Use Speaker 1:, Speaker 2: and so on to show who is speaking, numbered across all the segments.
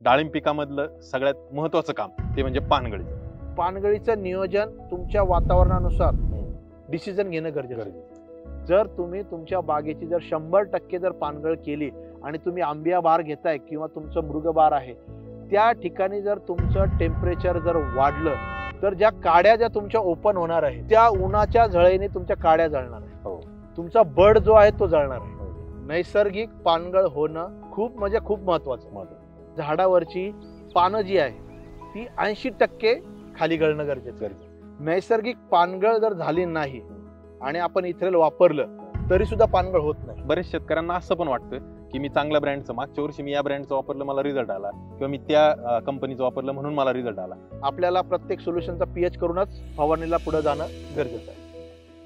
Speaker 1: डाळिंब पिकामधलं सगळ्यात महत्त्वाचं काम ते म्हणजे पानगळीचं.
Speaker 2: पानगळीचं नियोजन तुमच्या वातावरणानुसार डिसिजन घेणं गरजेचं आहे. जर तुम्ही तुमच्या बागेची जर 100% जर पानगळ केली आणि तुम्ही आंबिया बहार घेताय किंवा तुमचं मृग बहार आहे, त्या ठिकाणी जर तुमचं टेम्परेचर जर वाढलं तर ज्या काड्या ज्या तुमच्या ओपन होणार आहे त्या उन्हाच्या झळेने तुमच्या काड्या जळणार आहे. तुमचा बड जो आहे तो जळणार आहे. नैसर्गिक पानगळ होणं खूप म्हणजे खूप महत्वाचं. झाडावरची पानं जी आहे ती 80% खाली गळणं गरजेचं आहे. नैसर्गिक पानगळ जर झाली नाही आणि आपण इथेल वापरलं तरी सुद्धा पानगळ होत नाही.
Speaker 1: बरेच शेतकऱ्यांना असं पण वाटतं की मी चांगल्या ब्रँडचं, मागच्या वर्षी मी या ब्रँडचं वापरलं मला रिझल्ट आला, किंवा मी त्या कंपनीचं वापरलं म्हणून मला रिझल्ट आला.
Speaker 2: आपल्याला प्रत्येक सोल्युशनचा पीएच करूनच फवारणीला पुढे जाणं गरजेचं आहे.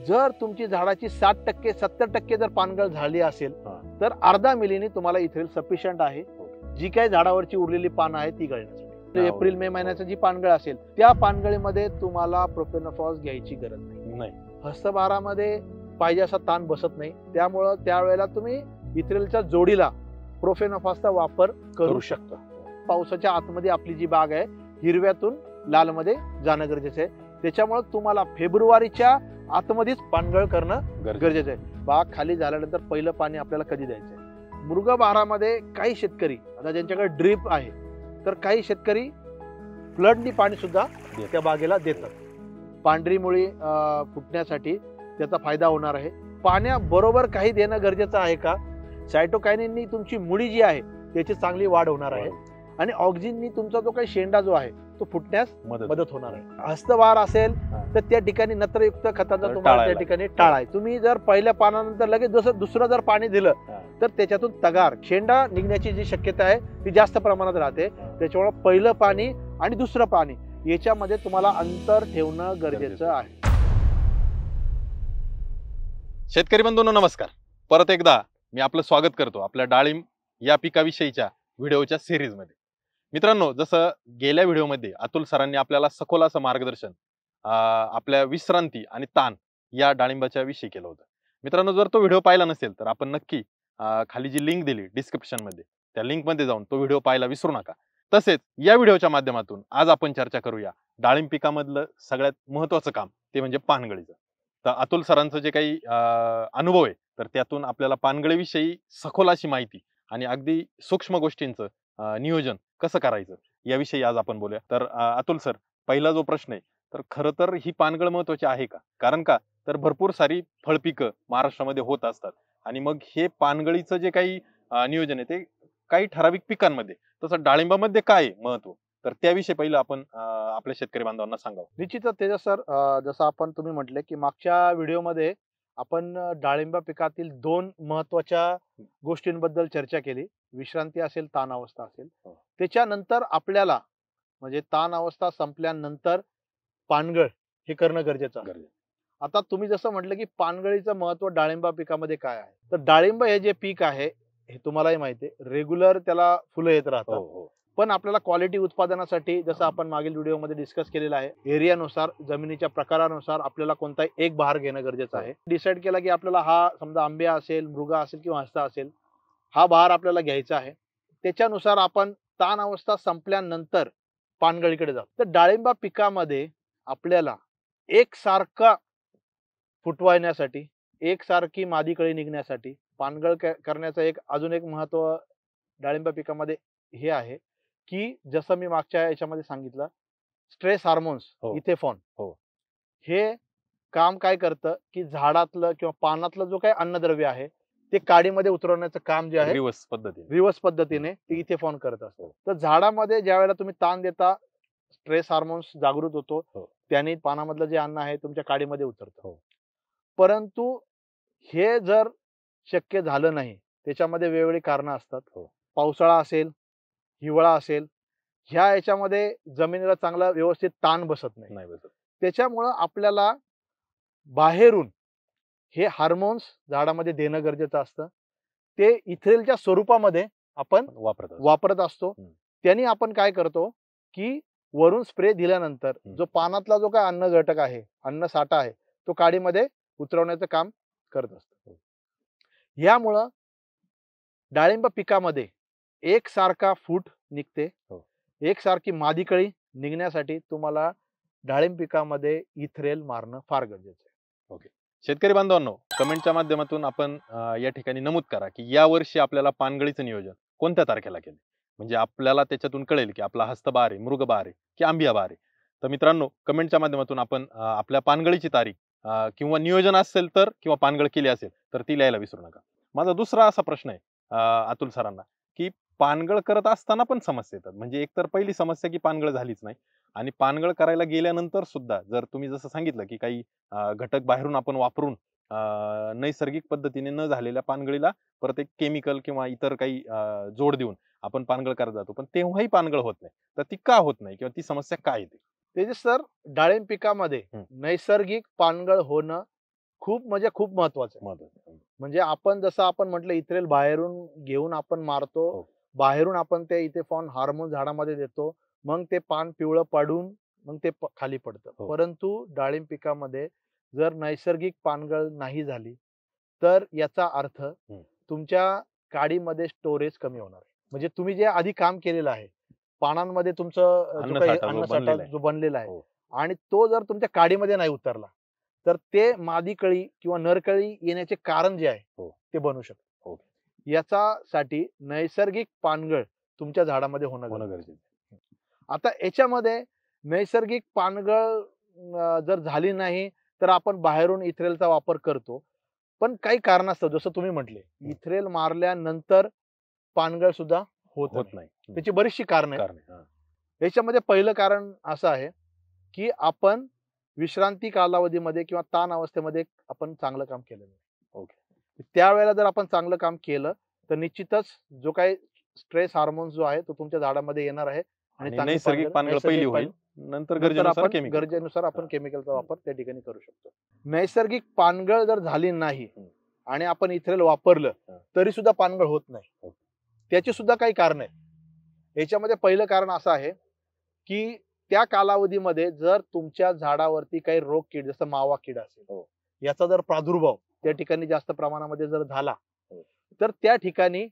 Speaker 2: जर तुमची झाडाची 60% 70% जर पानगळ झाली असेल तर अर्धा मिलीने तुम्हाला इथेल सफिशियंट आहे. जी काही झाडावरची उरलेली पानं आहे ती गळण्यासाठी. एप्रिल मे महिन्याची जी पानगळ असेल त्या पानगळीमध्ये तुम्हाला प्रोफेनोफॉस घ्यायची गरज नाही. हस्तभारामध्ये पाहिजे असा ताण बसत नाही, त्यामुळं त्यावेळेला तुम्ही इथेलच्या जोडीला प्रोफेनोफॉसचा वापर करू शकता. पावसाच्या आतमध्ये आपली जी बाग आहे हिरव्यातून लालमध्ये जाणं गरजेचं आहे. त्याच्यामुळे तुम्हाला फेब्रुवारीच्या आतमध्येच पानगळ करणं गरजेचं आहे. बाग खाली झाल्यानंतर पहिलं पाणी आपल्याला कधी द्यायचं आहे. मृग बहारामध्ये काही शेतकरी आता ज्यांच्याकडे ड्रीप आहे तर काही शेतकरी फ्लडनी पाणी सुद्धा त्या बागेला देतात. पांढरी मुळी फुटण्यासाठी त्याचा फायदा होणार आहे. पाण्याबरोबर काही देणं गरजेचं आहे का? सायटोकायनिननी तुमची मुळी जी आहे त्याची चांगली वाढ होणार आहे आणि ऑक्सिजननी तुमचा जो काही शेंडा जो आहे तो फुटण्यास मदत होणार आहे. हस्तभार असेल तर त्या ठिकाणी नत्रयुक्त खताचा तुम्हाला त्या ठिकाणी टाळायचं. तुम्ही जर पहिल्या पानानंतर लगेच दुसरं जर पाणी दिलं तर त्याच्यातून तगार शेंडा निघण्याची जी शक्यता आहे ती जास्त प्रमाणात राहते. त्याच्यामुळे पहिलं पाणी आणि दुसरं पाणी याच्यामध्ये तुम्हाला अंतर ठेवणं गरजेचं आहे.
Speaker 1: शेतकरी बंधूंनो नमस्कार. परत एकदा मी आपलं स्वागत करतो आपल्या डाळिंब या पिकाविषयीच्या व्हिडिओच्या सिरीजमध्ये. मित्रांनो, जसं गेल्या व्हिडिओमध्ये अतुल सरांनी आपल्याला सखोल असं मार्गदर्शन आपल्या विश्रांती आणि ताण या डाळिंबाच्या विषयी केलं होतं. मित्रांनो, जर तो व्हिडिओ पाहिला नसेल तर आपण नक्की खाली जी लिंक दिली डिस्क्रिप्शन मध्ये त्या लिंकमध्ये जाऊन तो व्हिडिओ पाहायला विसरू नका. तसेच या व्हिडिओच्या माध्यमातून आज आपण चर्चा करूया डाळिंब पिकामधलं सगळ्यात महत्त्वाचं काम ते म्हणजे पानगळीचं. तर अतुल सरांचं जे काही अनुभव आहे तर त्यातून आपल्याला पानगळीविषयी सखोल अशी माहिती आणि अगदी सूक्ष्म गोष्टींचं नियोजन कसं करायचं याविषयी आज आपण बोलूया. तर अतुल सर, पहिला जो प्रश्न आहे तर खरं तर ही पानगळ महत्वाची आहे का? कारण का तर भरपूर सारी फळपिकं महाराष्ट्रामध्ये होत असतात आणि मग हे पानगळीचं जे काही नियोजन आहे ते काही ठराविक पिकांमध्ये, तसं डाळिंबामध्ये काय महत्व, तर त्याविषयी पहिलं आपण आपल्या शेतकरी बांधवांना सांगावं.
Speaker 2: निश्चितच तेजस सर, जसं आपण तुम्ही म्हटले की मागच्या व्हिडिओमध्ये आपण डाळिंबा पिकातील 2 महत्वाच्या गोष्टींबद्दल चर्चा केली. विश्रांती असेल, ताण अवस्था असेल. त्याच्यानंतर आपल्याला म्हणजे ताण अवस्था संपल्यानंतर पानगळ हे करणं गरजेचं आहे. आता तुम्ही जसं म्हटलं की पानगळीचं महत्व डाळिंबा पिकामध्ये काय आहे, तर डाळिंब हे जे पीक आहे हे तुम्हालाही माहिती आहे, रेग्युलर त्याला फुलं येत राहतात. पण आपल्याला क्वालिटी उत्पादनासाठी जसं आपण मागील व्हिडिओमध्ये डिस्कस केलेलं आहे, एरियानुसार जमिनीच्या प्रकारानुसार आपल्याला कोणताही एक बहार घेणं गरजेचं आहे. डिसाईड केला की आपल्याला हा समजा आंब्या असेल, मृगा असेल किंवा हस्ता असेल, हा बहार आपल्याला घ्यायचा आहे. त्याच्यानुसार आपण ताण अवस्था संपल्यानंतर पानगळीकडे जातो. तर डाळिंबा पिकामध्ये आपल्याला एकसारखा फुटवायण्यासाठी, एकसारखी मादी कळी निघण्यासाठी पानगळ करण्याचं अजून एक महत्व डाळिंबा पिकामध्ये हे आहे की जसं मी मागच्या याच्यामध्ये सांगितलं, स्ट्रेस हार्मोन्स इथेफॉन हे काम काय करतं की झाडातलं किंवा पानातलं जो काही अन्नद्रव्य आहे ते काडीमध्ये उतरवण्याचं काम जे आहे रिव्हर्स पद्धतीने ते इथेफॉन करत असतं. तर झाडामध्ये ज्या वेळेला तुम्ही ताण देता स्ट्रेस हार्मोन्स जागृत होतो, त्याने पानामधलं जे अन्न आहे तुमच्या काडीमध्ये उतरतं. परंतु हे जर शक्य झालं नाही, त्याच्यामध्ये वेगवेगळी कारणं असतात. पावसाळा असेल, हिवाळा असेल, ह्या याच्यामध्ये जमिनीला चांगला व्यवस्थित ताण बसत नाही. त्याच्यामुळं आपल्याला बाहेरून हे हार्मोन्स झाडामध्ये देणं गरजेचं असतं. ते इथेलच्या स्वरूपामध्ये आपण वापरत असतो. त्यांनी आपण काय करतो की वरून स्प्रे दिल्यानंतर जो पानातला जो काय अन्न घटक आहे, अन्न साठा आहे, तो काडीमध्ये उतरवण्याचं काम करत असतो. यामुळं डाळिंब पिकामध्ये एकसारखा फूट निघते.
Speaker 1: हो.
Speaker 2: एकसारखी मादी कळी निघण्यासाठी तुम्हाला डाळिंब पिकामध्ये इथ्रेल मारणं फार गरजेचं आहे.
Speaker 1: शेतकरी बांधवांनो, कमेंटच्या माध्यमातून आपण या ठिकाणी नमूद करा की या वर्षी आपल्याला पानगळीचं नियोजन कोणत्या तारखेला केलं, म्हणजे आपल्याला त्याच्यातून कळेल की आपला हस्तबहार आहे, मृगबहार आहे की आंबिया बहार आहे. तर मित्रांनो, कमेंटच्या माध्यमातून आपण आपल्या पानगळीची तारीख किंवा नियोजन असेल तर किंवा पानगळ केली असेल तर ती लिहायला विसरू नका. माझा दुसरा असा प्रश्न आहे अतुल सरांना, की पानगळ करत असताना पण समस्या येतात. म्हणजे एकतर पहिली समस्या की पानगळ झालीच नाही, आणि पानगळ करायला गेल्यानंतर सुद्धा जर तुम्ही जसं सांगितलं की काही घटक बाहेरून आपण वापरून नैसर्गिक पद्धतीने न झालेल्या पानगळीला परत एक केमिकल किंवा इतर काही जोड देऊन आपण पानगळ करत जातो, पण तेव्हाही पानगळ होत नाही. तर ती का होत नाही किंवा ती समस्या काय येते?
Speaker 2: तेजस सर, डाळिंब पिकामध्ये नैसर्गिक पानगळ होणं खूप म्हणजे खूप महत्वाचं आहे. म्हणजे आपण जसं आपण म्हटलं इथ्रेल बाहेरून घेऊन आपण मारतो,
Speaker 1: हो.
Speaker 2: बाहेरून आपण ते इथे फॉन हार्मोन झाडामध्ये देतो, मग ते पान पिवळं पडून मग ते खाली पडतं.
Speaker 1: हो.
Speaker 2: परंतु डाळिंब पिकामध्ये जर नैसर्गिक पानगळ नाही झाली तर याचा अर्थ तुमच्या काडीमध्ये स्टोरेज कमी होणार आहे. म्हणजे तुम्ही जे आधी काम केलेलं आहे, पानांमध्ये तुमचं जो काही अन्नसाठा जो बनलेला आहे, आणि तो जर तुमच्या काडीमध्ये नाही उतरला तर ते मादी कळी किंवा नरकळी येण्याचे कारण जे आहे ते बनू शकतं. याच्यासाठी नैसर्गिक पानगळ तुमच्या झाडामध्ये होणं गरजेचं आहे. आता याच्यामध्ये नैसर्गिक पानगळ जर झाली नाही तर आपण बाहेरून इथ्रेलचा वापर करतो, पण काही कारणास्तव जसं तुम्ही म्हटले इथ्रेल मारल्यानंतर पानगळ सुद्धा होत नाही. त्याची बरीचशी कारण आहे. याच्यामध्ये पहिलं कारण असं आहे की आपण विश्रांती कालावधीमध्ये किंवा ताण अवस्थेमध्ये आपण चांगलं काम केलेलं नाही. त्यावेळेला जर आपण चांगलं काम केलं तर निश्चितच जो काही स्ट्रेस हार्मोन जो आहे तो तुमच्या झाडामध्ये येणार आहे आणि
Speaker 1: नैसर्गिक पानगळ पहिली होईल, नंतर
Speaker 2: गरजेनुसार आपण केमिकलचा वापर त्या ठिकाणी करू शकतो. नैसर्गिक पानगळ जर झाली नाही आणि आपण इथ्रेल वापरलं तरी सुद्धा पानगळ होत नाही. त्याची सुद्धा काही कारण आहेत. याच्यामध्ये पहिलं कारण असं आहे की त्या कालावधीमध्ये जर तुमच्या झाडावरती काही रोग कीड जसं मावा कीड असेल, याचा जर प्रादुर्भाव त्या ठिकाणी जास्त प्रमाणामध्ये जर झाला तर त्या ठिकाणी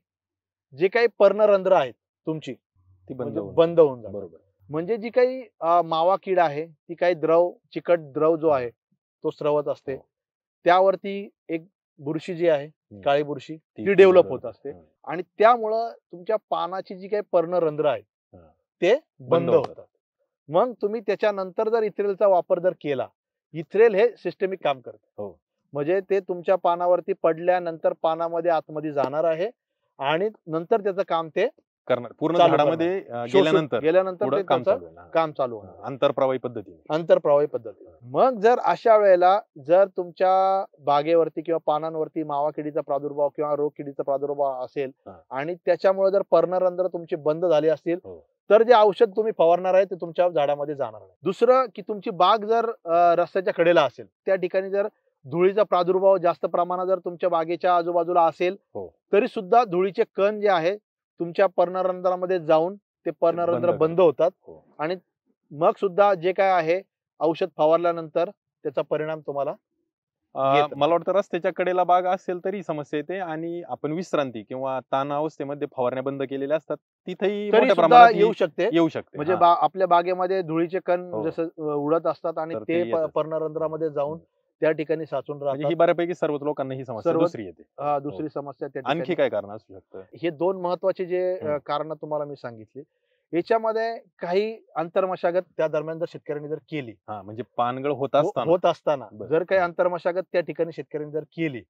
Speaker 2: जे काही पर्णरंध्र आहेत तुमची ती बंद होऊन जातात. बरोबर. म्हणजे जी काही मावा कीड आहे ती काही चिकट द्रव जो आहे तो स्रवत असते. त्यावरती एक बुरशी जी आहे, काळी बुरशी, ती डेव्हलप होत असते आणि त्यामुळं तुमच्या पानाची जी काही पर्णरंध्र आहेत ते बंद होतात. मग तुम्ही त्याच्यानंतर जर इथ्रेलचा वापर जर केला, इथ्रेल हे सिस्टमिक काम करतं. म्हणजे ते तुमच्या पानावरती पडल्यानंतर पानामध्ये आतमध्ये जाणार आहे आणि नंतर त्याचं काम ते
Speaker 1: करणार, पूर्ण झाडामध्ये
Speaker 2: गेल्यानंतर ते काम चालू होणार
Speaker 1: आंतरप्रवाही
Speaker 2: पद्धतीने. मग जर अशा वेळेला जर तुमच्या बागेवरती किंवा पानांवरती मावा किडीचा प्रादुर्भाव किंवा रोग किडीचा प्रादुर्भाव असेल आणि त्याच्यामुळे जर पर्णरंध्र तुमची बंद झाली असतील तर जे औषध तुम्ही फवारणार आहे ते तुमच्या झाडामध्ये जाणार नाही. दुसरं की तुमची बाग जर रस्त्याच्या कडेला असेल, त्या ठिकाणी जर धुळीचा प्रादुर्भाव जास्त प्रमाणात जर तुमच्या बागेच्या आजूबाजूला असेल तरी सुद्धा धुळीचे कण जे आहे तुमच्या पर्णरंध्रामध्ये जाऊन ते पर्णरंध्र बंद होतात आणि मग सुद्धा जे काय आहे औषध फवारल्यानंतर त्याचा परिणाम तुम्हाला
Speaker 1: मला वाटतं रस्त्याच्या कडेला बाग असेल तरी समस्या येते आणि आपण विश्रांती किंवा ताण अवस्थेमध्ये फवारण्या बंद केलेल्या असतात तिथेही मोठ्या प्रमाणात येऊ शकते. म्हणजे
Speaker 2: आपल्या बागेमध्ये धुळीचे कण जसं उडत असतात आणि ते पर्णरंध्रामध्ये जाऊन त्या ठिकाणी साचून राहतात.
Speaker 1: ही बऱ्यापैकी सर्वच लोकांना ही समस्या दुसरी येते.
Speaker 2: दुसरी समस्या
Speaker 1: आणखी काय कारण असू शकतं?
Speaker 2: हे दोन महत्वाचे जे कारण तुम्हाला मी सांगितली. याच्यामध्ये काही अंतर्मशागत त्या दरम्यान जर शेतकऱ्यांनी जर केली,
Speaker 1: म्हणजे पानगळ होत
Speaker 2: असताना जर काही अंतर्मशागत त्या ठिकाणी शेतकऱ्यांनी जर केली,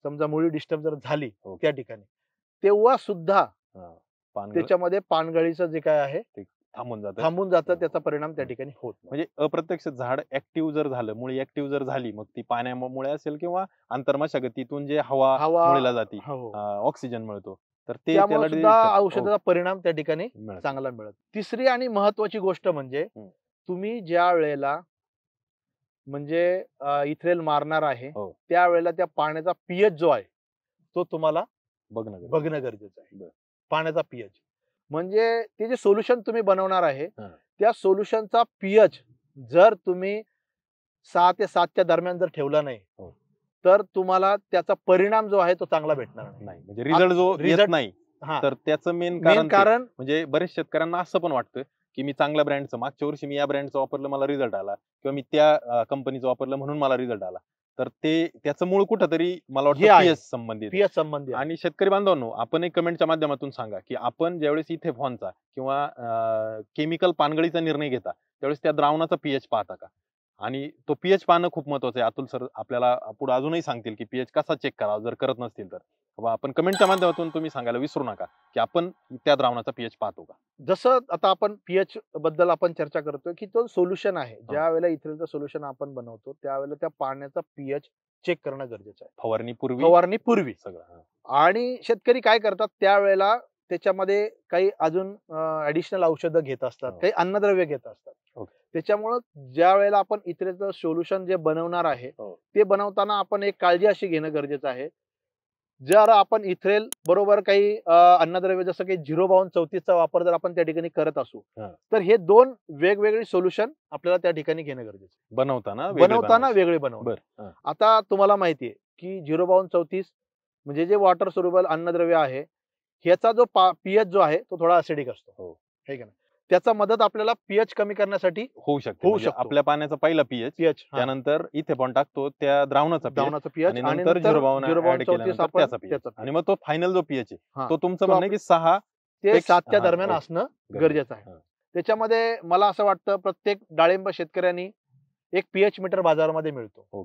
Speaker 2: समजा मुळी डिस्टर्ब जर झाली त्या ठिकाणी, तेव्हा सुद्धा त्याच्यामध्ये पानगळीचं जे काय आहे थांबून जातं. त्याचा परिणाम त्या ठिकाणी होत नाही.
Speaker 1: म्हणजे अप्रत्यक्ष झाड ऍक्टिव्ह जर झालं, मुळी ऍक्टिव्ह जर झाली, मग ती पाण्यामुळे असेल किंवा अंतर्मशागतीतून जे हवा मुळीला जाते, ऑक्सिजन मिळतो, तर ते
Speaker 2: औषधाचा परिणाम त्या ठिकाणी चांगला मिळत. तिसरी आणि महत्वाची गोष्ट म्हणजे तुम्ही ज्या वेळेला म्हणजे इथ्रेल मारणार आहे त्यावेळेला त्या पाण्याचा पीएच जो आहे तो तुम्हाला बघणं गरजेचं आहे. पाण्याचा पीएच म्हणजे ते जे सोल्युशन तुम्ही बनवणार आहे त्या सोल्युशनचा पीएच जर तुम्ही 6 ते 7 दरम्यान जर ठेवला नाही तर तुम्हाला त्याचा परिणाम जो आहे तो चांगला भेटणार नाही.
Speaker 1: म्हणजे रिझल्ट जो येत नाही
Speaker 2: हा.
Speaker 1: तर त्याचं मेन
Speaker 2: मेन कारण
Speaker 1: म्हणजे बरेच शेतकऱ्यांना असं पण वाटतं की मी चांगल्या ब्रँडचं, मागच्या वर्षी मी या ब्रँडचं वापरलं मला रिझल्ट आला, किंवा मी त्या कंपनीचं वापरलं म्हणून मला रिझल्ट आला. तर त्याचं मूळ कुठंतरी मला
Speaker 2: हे
Speaker 1: वाटतं
Speaker 2: आहे.
Speaker 1: पीएच संबंधित आहे.
Speaker 2: पीएच संबंधी आहे.
Speaker 1: आणि शेतकरी बांधवांनो, आपण एक कमेंटच्या माध्यमातून सांगा की आपण ज्यावेळेस इथेफॉनचा किंवा केमिकल पानगळीचा निर्णय घेता त्यावेळेस त्या द्रावणाचा पीएच पाहता का? आणि तो पीएच पाहणं खूप महत्वाचं आहे. अतुल सर आपल्याला पुढे अजूनही सांगतील की पीएच कसा चेक करावा जर करत नसतील तर. किंवा आपण कमेंटच्या माध्यमातून तुम्ही सांगायला विसरू नका की आपण त्या द्रावणाचा पीएच पाहतो का.
Speaker 2: जसं आता आपण पीएच बद्दल आपण चर्चा करतोय की तो सोल्युशन आहे. ज्या वेळेला इथेनॉलचं सोल्युशन आपण बनवतो त्यावेळेला त्या पाण्याचा पीएच चेक करणं गरजेचं आहे. फवारणीपूर्वी
Speaker 1: सगळं.
Speaker 2: आणि शेतकरी काय करतात त्यावेळेला त्याच्यामध्ये काही अजून ऍडिशनल औषधं घेत असतात, काही अन्नद्रव्य घेत असतात. त्याच्यामुळं ज्या वेळेला आपण इथेनॉलचं सोल्युशन जे बनवणार आहे ते बनवताना आपण एक काळजी अशी घेणं गरजेचं आहे. जर आपण इथेनॉल बरोबर काही अन्नद्रव्य जसं की 05234 चा वापर जर आपण त्या ठिकाणी करत असू तर हे दोन वेगवेगळे सोल्युशन आपल्याला त्या ठिकाणी घेणं गरजेचं आहे. बनवताना वेगळे बनवणं. आता तुम्हाला माहितीये की 05234 म्हणजे जे वॉटर सोल्युबल अन्नद्रव्य आहे ह्याचा जो पीएच जो आहे तो थोडा ऍसिडिक असतो, है का नाही? त्याचा मदत आपल्याला पीएच कमी करण्यासाठी
Speaker 1: होऊ शकतो. आपल्या पाण्याचा पहिला पीएच, त्यानंतर इथेफॉन टाकतो त्या द्रावणाचा पीएच आणि नंतर 052 आपण त्याचा आणि मग तो फायनल जो पीएच आहे तो तुमचं म्हणणं आहे की 6
Speaker 2: ते 7 च्या दरम्यान असणं गरजेचं आहे. त्याच्यामध्ये मला असं वाटतं प्रत्येक डाळिंब शेतकऱ्यांनी एक पीएच मीटर बाजारामध्ये मिळतो,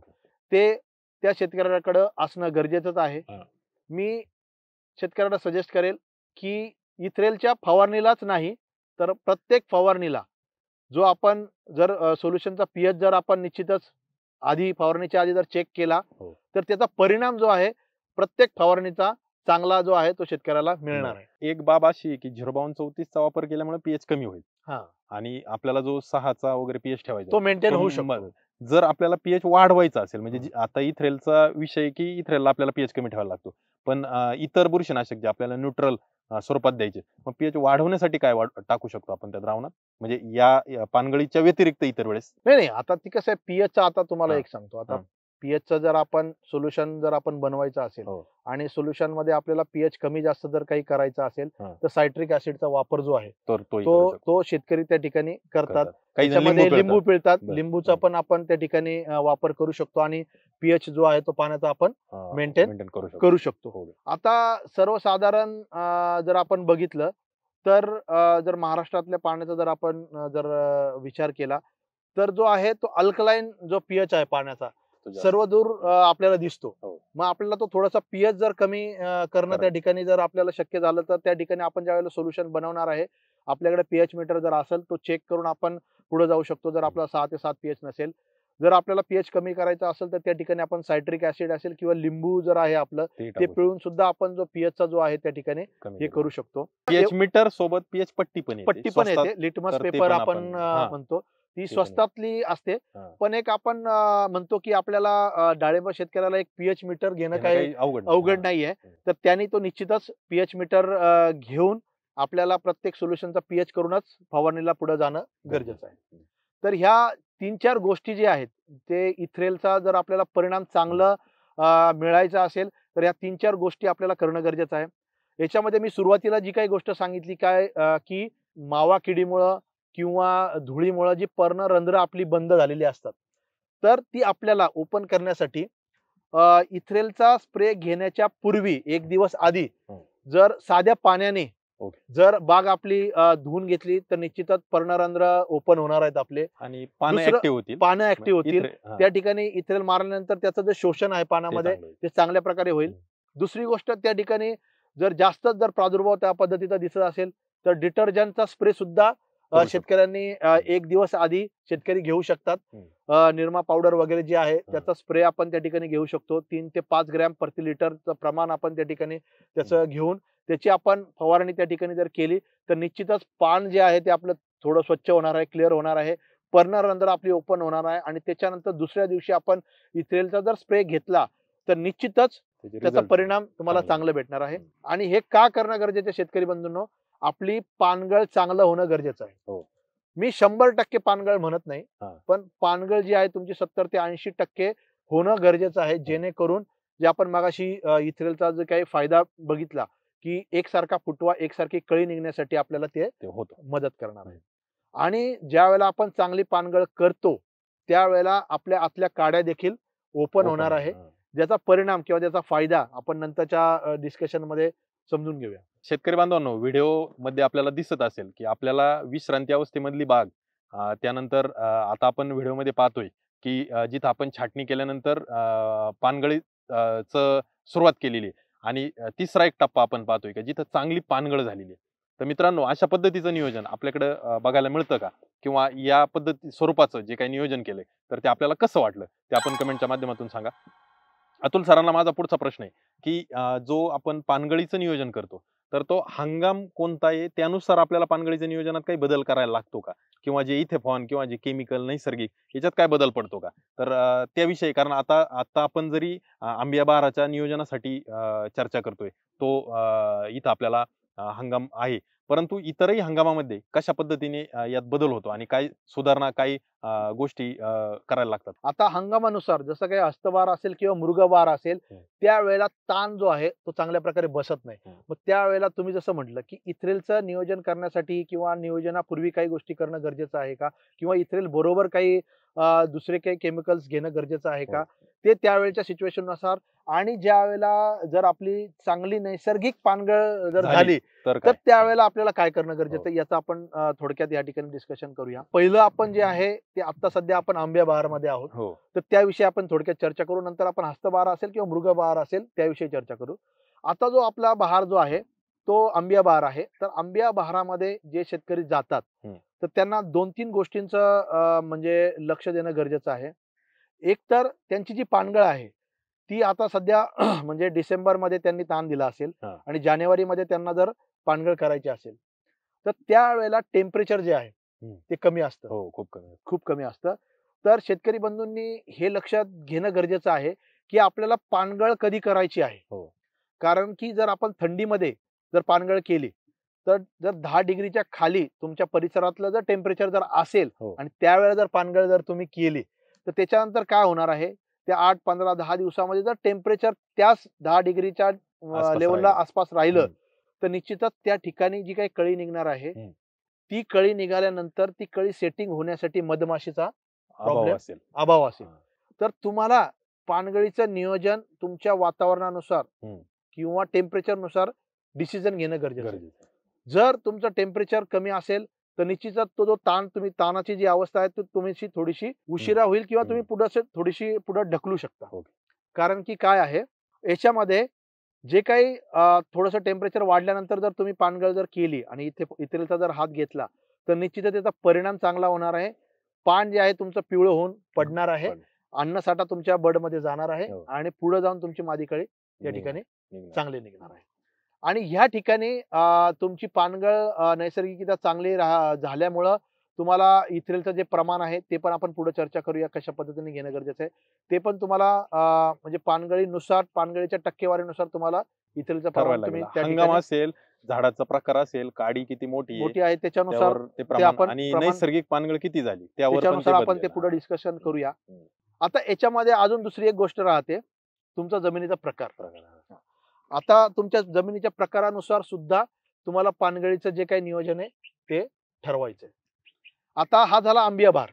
Speaker 2: ते त्या शेतकऱ्याकडे असणं गरजेचंच आहे. मी शेतकऱ्याला सजेस्ट करेल की इथेनॉलच्या फवारणीलाच नाही तर प्रत्येक फवारणीला जो आपण जर सोल्युशनचा पीएच जर आपण निश्चितच आधी फवारणीच्या आधी जर चेक केला तर त्याचा परिणाम जो आहे प्रत्येक फवारणीचा चांगला जो आहे तो शेतकऱ्याला मिळणार आहे.
Speaker 1: एक बाब अशी की 05234 चा वापर केल्यामुळे पीएच कमी होईल आणि आपल्याला जो 6 चा वगैरे पीएच ठेवायचा
Speaker 2: तो मेंटेन होऊ शकतो.
Speaker 1: जर आपल्याला पीएच वाढवायचा असेल म्हणजे आता इथ्रेलचा विषय की इथ्रेलला आपल्याला पीएच कमी ठेवायला लागतो, पण इतर बुरशीनाशक जे आपल्याला न्यूट्रल स्वरूपात द्यायचे मग पीएच वाढवण्यासाठी काय टाकू शकतो आपण त्या द्रावणात म्हणजे या पानगळीच्या व्यतिरिक्त इतर वेळेस?
Speaker 2: नाही आता ती कसं आहे पीएचचा आता तुम्हाला एक सांगतो. आता पीएचचं जर आपण सोल्युशन जर आपण बनवायचं असेल आणि सोल्युशन मध्ये आपल्याला पीएच कमी जास्त जर काही करायचं असेल तर सायट्रिक ऍसिडचा वापर जो आहे तो शेतकरी त्या ठिकाणी करतात. त्याच्यामध्ये लिंबू पिळतात, लिंबूचा पण आपण त्या ठिकाणी वापर करू शकतो आणि पीएच जो आहे तो पाण्याचा आपण मेंटेन करू शकतो. आता सर्वसाधारण जर आपण बघितलं तर जर महाराष्ट्रातल्या पाण्याचा जर आपण जर विचार केला तर जो आहे तो अल्कलाईन जो पीएच आहे पाण्याचा सर्व दूर आपल्याला दिसतो. मग आपल्याला तो थोडासा पीएच जर कमी करणं त्या ठिकाणी जर आपल्याला शक्य झालं तर त्या ठिकाणी आपण ज्यावेळेला सोल्युशन बनवणार आहे आपल्याकडे पीएच मीटर जर असेल तो चेक करून आपण पुढे जाऊ शकतो. जर आपला 6 ते 7 पीएच नसेल, जर आपल्याला पीएच कमी करायचा असेल तर त्या ठिकाणी आपण सायट्रिक ऍसिड असेल किंवा लिंबू जर आहे आपलं ते पिळून सुद्धा आपण जो पीएच चा जो आहे त्या ठिकाणी हे करू शकतो.
Speaker 1: पीएच मीटर सोबत पीएच पट्टी पण
Speaker 2: येते, लिटमस पेपर आपण म्हणतो, ती स्वस्तातली असते. पण एक आपण म्हणतो की आपल्याला डाळिंब शेतकऱ्याला एक पीएच मीटर घेणं काही अवघड नाहीये, तर त्यांनी तो निश्चितच पीएच मीटर घेऊन आपल्याला प्रत्येक सोल्युशनचा पीएच करूनच फवारणीला पुढे जाणं गरजेचं आहे. तर ह्या 3-4 गोष्टी ज्या आहेत ते इथेनॉलचा जर आपल्याला परिणाम चांगला मिळायचा असेल तर या 3-4 गोष्टी आपल्याला करणं गरजेचं आहे. याच्यामध्ये मी सुरुवातीला जी काही गोष्ट सांगितली काय की मावा किडीमुळं किंवा धुळीमुळं जी पर्णरंध्र आपली बंद झालेली असतात तर ती आपल्याला ओपन करण्यासाठी इथेनॉलचा स्प्रे घेण्याच्या पूर्वी एक दिवस आधी जर साध्या पाण्याने जर बाग आपली धुवून घेतली तर निश्चितच पर्णरंध्र ओपन होणार आहेत आपले
Speaker 1: आणि पानं
Speaker 2: ऍक्टिव्ह होतील. त्या ठिकाणी इथेनॉल मारल्यानंतर त्याचं जे शोषण आहे पाण्यामध्ये ते चांगल्या प्रकारे होईल. दुसरी गोष्ट त्या ठिकाणी जर जास्त जर प्रादुर्भाव त्या पद्धतीचा दिसत असेल तर डिटर्जंटचा स्प्रे सुद्धा शेतकऱ्यांनी एक दिवस आधी शेतकरी घेऊ शकतात. निरमा पावडर वगैरे जे आहे त्याचा स्प्रे आपण त्या ठिकाणी घेऊ शकतो. 3 ते 5 ग्रॅम प्रति लिटरचं प्रमाण आपण त्या ठिकाणी त्याचं घेऊन त्याची आपण फवारणी त्या ठिकाणी जर केली तर निश्चितच पान जे आहे ते आपलं थोडं स्वच्छ होणार आहे, क्लिअर होणार आहे, पर्णरंध्र आपली ओपन होणार आहे आणि त्याच्यानंतर दुसऱ्या दिवशी आपण इथेनॉलचा जर स्प्रे घेतला तर निश्चितच त्याचा परिणाम तुम्हाला चांगला भेटणार आहे. आणि हे का करणं गरजेचं शेतकरी बंधूंनो, आपली पानगळ चांगलं होणं गरजेचं आहे. मी 100% पानगळ म्हणत नाही, पण पानगळ जी आहे तुमची 70 ते 80% होणं गरजेचं आहे, जेणेकरून जे आपण मगाशी इथेनॉलचा जो काही फायदा बघितला की एकसारखा फुटवा, एकसारखी कळी निघण्यासाठी आपल्याला ते
Speaker 1: ते होतं.
Speaker 2: मदत करणार आहे. आणि ज्या वेळेला आपण चांगली पानगळ करतो त्यावेळेला आपल्या आतल्या काड्या देखील ओपन होणार आहे. ज्याचा परिणाम किंवा त्याचा फायदा आपण नंतरच्या डिस्कशन मध्ये समजून घेऊया.
Speaker 1: शेतकरी बांधवांनो, व्हिडिओ मध्ये आपल्याला दिसत असेल की आपल्याला विश्रांती अवस्थेमधली बाग, त्यानंतर आता आपण व्हिडिओमध्ये पाहतोय की जिथं आपण छाटणी केल्यानंतर पानगळी सुरुवात केलेली आहे आणि तिसरा एक टप्पा आपण पाहतोय की जिथं चांगली पानगळ झालेली आहे. तर मित्रांनो, अशा पद्धतीचं नियोजन आपल्याकडे बघायला मिळतं का? किंवा या पद्धती स्वरूपाचं जे काही नियोजन केलंय तर ते आपल्याला कसं वाटलं ते आपण कमेंटच्या माध्यमातून सांगा. अतुल सरांना माझा पुढचा प्रश्न आहे की जो आपण पानगळीचं नियोजन करतो तर तो हंगाम कोणता आहे त्यानुसार आपल्याला पानगळीच्या नियोजनात काही बदल करायला लागतो का? किंवा जे इथेफॉन किंवा जे केमिकल नैसर्गिक याच्यात काय बदल पडतो का? तर त्याविषयी, कारण आता आता आपण जरी आंबिया बहाराच्या नियोजनासाठी चर्चा करतोय, तो इथं आपल्याला हंगाम आहे, परंतु इतरही हंगामामध्ये कशा पद्धतीने यात बदल होतो आणि काय सुधारणा, काही गोष्टी करायला लागतात?
Speaker 2: आता हंगामानुसार जसं काही हस्तभार असेल किंवा मृगभार असेल त्यावेळेला ताण जो आहे तो चांगल्या प्रकारे बसत नाही. मग त्यावेळेला तुम्ही जसं म्हटलं की इथ्रेलचं नियोजन करण्यासाठी किंवा नियोजनापूर्वी काही गोष्टी करणं गरजेचं आहे का, किंवा इथ्रेल बरोबर काही दुसरे काही केमिकल्स घेणं गरजेचं आहे का, ते त्यावेळेच्या सिच्युएशन नुसार. आणि ज्या वेळेला जर आपली चांगली नैसर्गिक पानगळ जर झाली तर त्यावेळेला आपल्याला काय करणं गरजेचं आहे याचं आपण थोडक्यात या ठिकाणी डिस्कशन करूया. पहिलं आपण जे आहे ते आता सध्या आपण आंबिया बहार मध्ये आहोत, तर त्याविषयी आपण थोडक्यात चर्चा करू. नंतर आपण हस्तबहार असेल किंवा मृगबहार असेल त्याविषयी चर्चा करू. आता जो आपला बहार जो आहे तो आंबिया बहार आहे. तर आंबिया बहारामध्ये जे शेतकरी जातात तर त्यांना 2-3 गोष्टींचं म्हणजे लक्ष देणं गरजेचं आहे. एक तर त्यांची जी पानगळ आहे ती आता सध्या म्हणजे डिसेंबर मध्ये त्यांनी ताण दिला असेल आणि जानेवारी मध्ये त्यांना जर पानगळ करायची असेल तर त्यावेळेला टेम्परेचर जे आहे ते कमी असतं, खूप कमी असतं. तर शेतकरी बंधूंनी हे लक्षात घेणं गरजेचं आहे की आपल्याला पानगळ कधी करायची आहे. कारण की जर आपण थंडीमध्ये जर पानगळ केली तर जर 10 डिग्रीच्या खाली तुमच्या परिसरातलं जर टेम्परेचर जर असेल आणि त्यावेळेला जर पानगळ जर तुम्ही केली तर त्याच्यानंतर काय होणार आहे, त्या 8, 15, 10 दिवसामध्ये जर टेम्परेचर त्याच 10 डिग्रीच्या लेवलला आसपास राहिलं तर निश्चितच त्या ठिकाणी जी काही कळी निघणार आहे ती कळी निघाल्यानंतर ती कळी सेटिंग होण्यासाठी मधमाशीचा अभाव असेल. तर तुम्हाला पानगळीचं नियोजन तुमच्या वातावरणानुसार किंवा टेम्परेचर नुसार डिसिजन घेणं गरजेचं आहे. जर तुमचं टेम्परेचर कमी असेल तर निश्चितच तो जो ताण, तुम्ही ताणाची जी अवस्था आहे तुम्ही थोडीशी उशिरा होईल किंवा तुम्ही थोडीशी पुढे ढकलू शकता. कारण की काय आहे याच्यामध्ये जे काही थोडंसं टेम्परेचर वाढल्यानंतर जर तुम्ही पानगळ जर केली आणि इथेलचा जर हात घेतला तर निश्चितच त्याचा परिणाम चांगला होणार आहे. पान जे आहे तुमचं पिवळं होऊन पडणार आहे, अन्नसाठा तुमच्या बडमध्ये जाणार आहे आणि पुढे जाऊन तुमची मादी कळी या ठिकाणी चांगली निघणार आहे. आणि ह्या ठिकाणी तुमची पानगळ नैसर्गिकरित्या चांगली झाल्यामुळं तुम्हाला इथ्रेलचं जे प्रमाण आहे ते पण आपण पुढे चर्चा करूया कशा पद्धतीने घेणं गरजेचं आहे. ते पण तुम्हाला म्हणजे पानगळीनुसार, पानगळीच्या टक्केवारीनुसार तुम्हाला इथ्रेलचं प्रमाण तुम्ही
Speaker 1: हंगाम असेल, झाडाचा प्रकार असेल, काडी किती मोठी आहे
Speaker 2: त्याच्यानुसार
Speaker 1: ते आपण आणि नैसर्गिक पानगळ किती झाली
Speaker 2: त्यानुसार आपण ते पुढे डिस्कशन करूया. आता याच्यामध्ये अजून दुसरी एक गोष्ट राहते, तुमचा जमिनीचा प्रकार. आता तुमच्या जमिनीच्या प्रकारानुसार सुद्धा तुम्हाला पानगळीचं जे काही नियोजन आहे ते ठरवायचंय. आता हा झाला आंबिया बहार.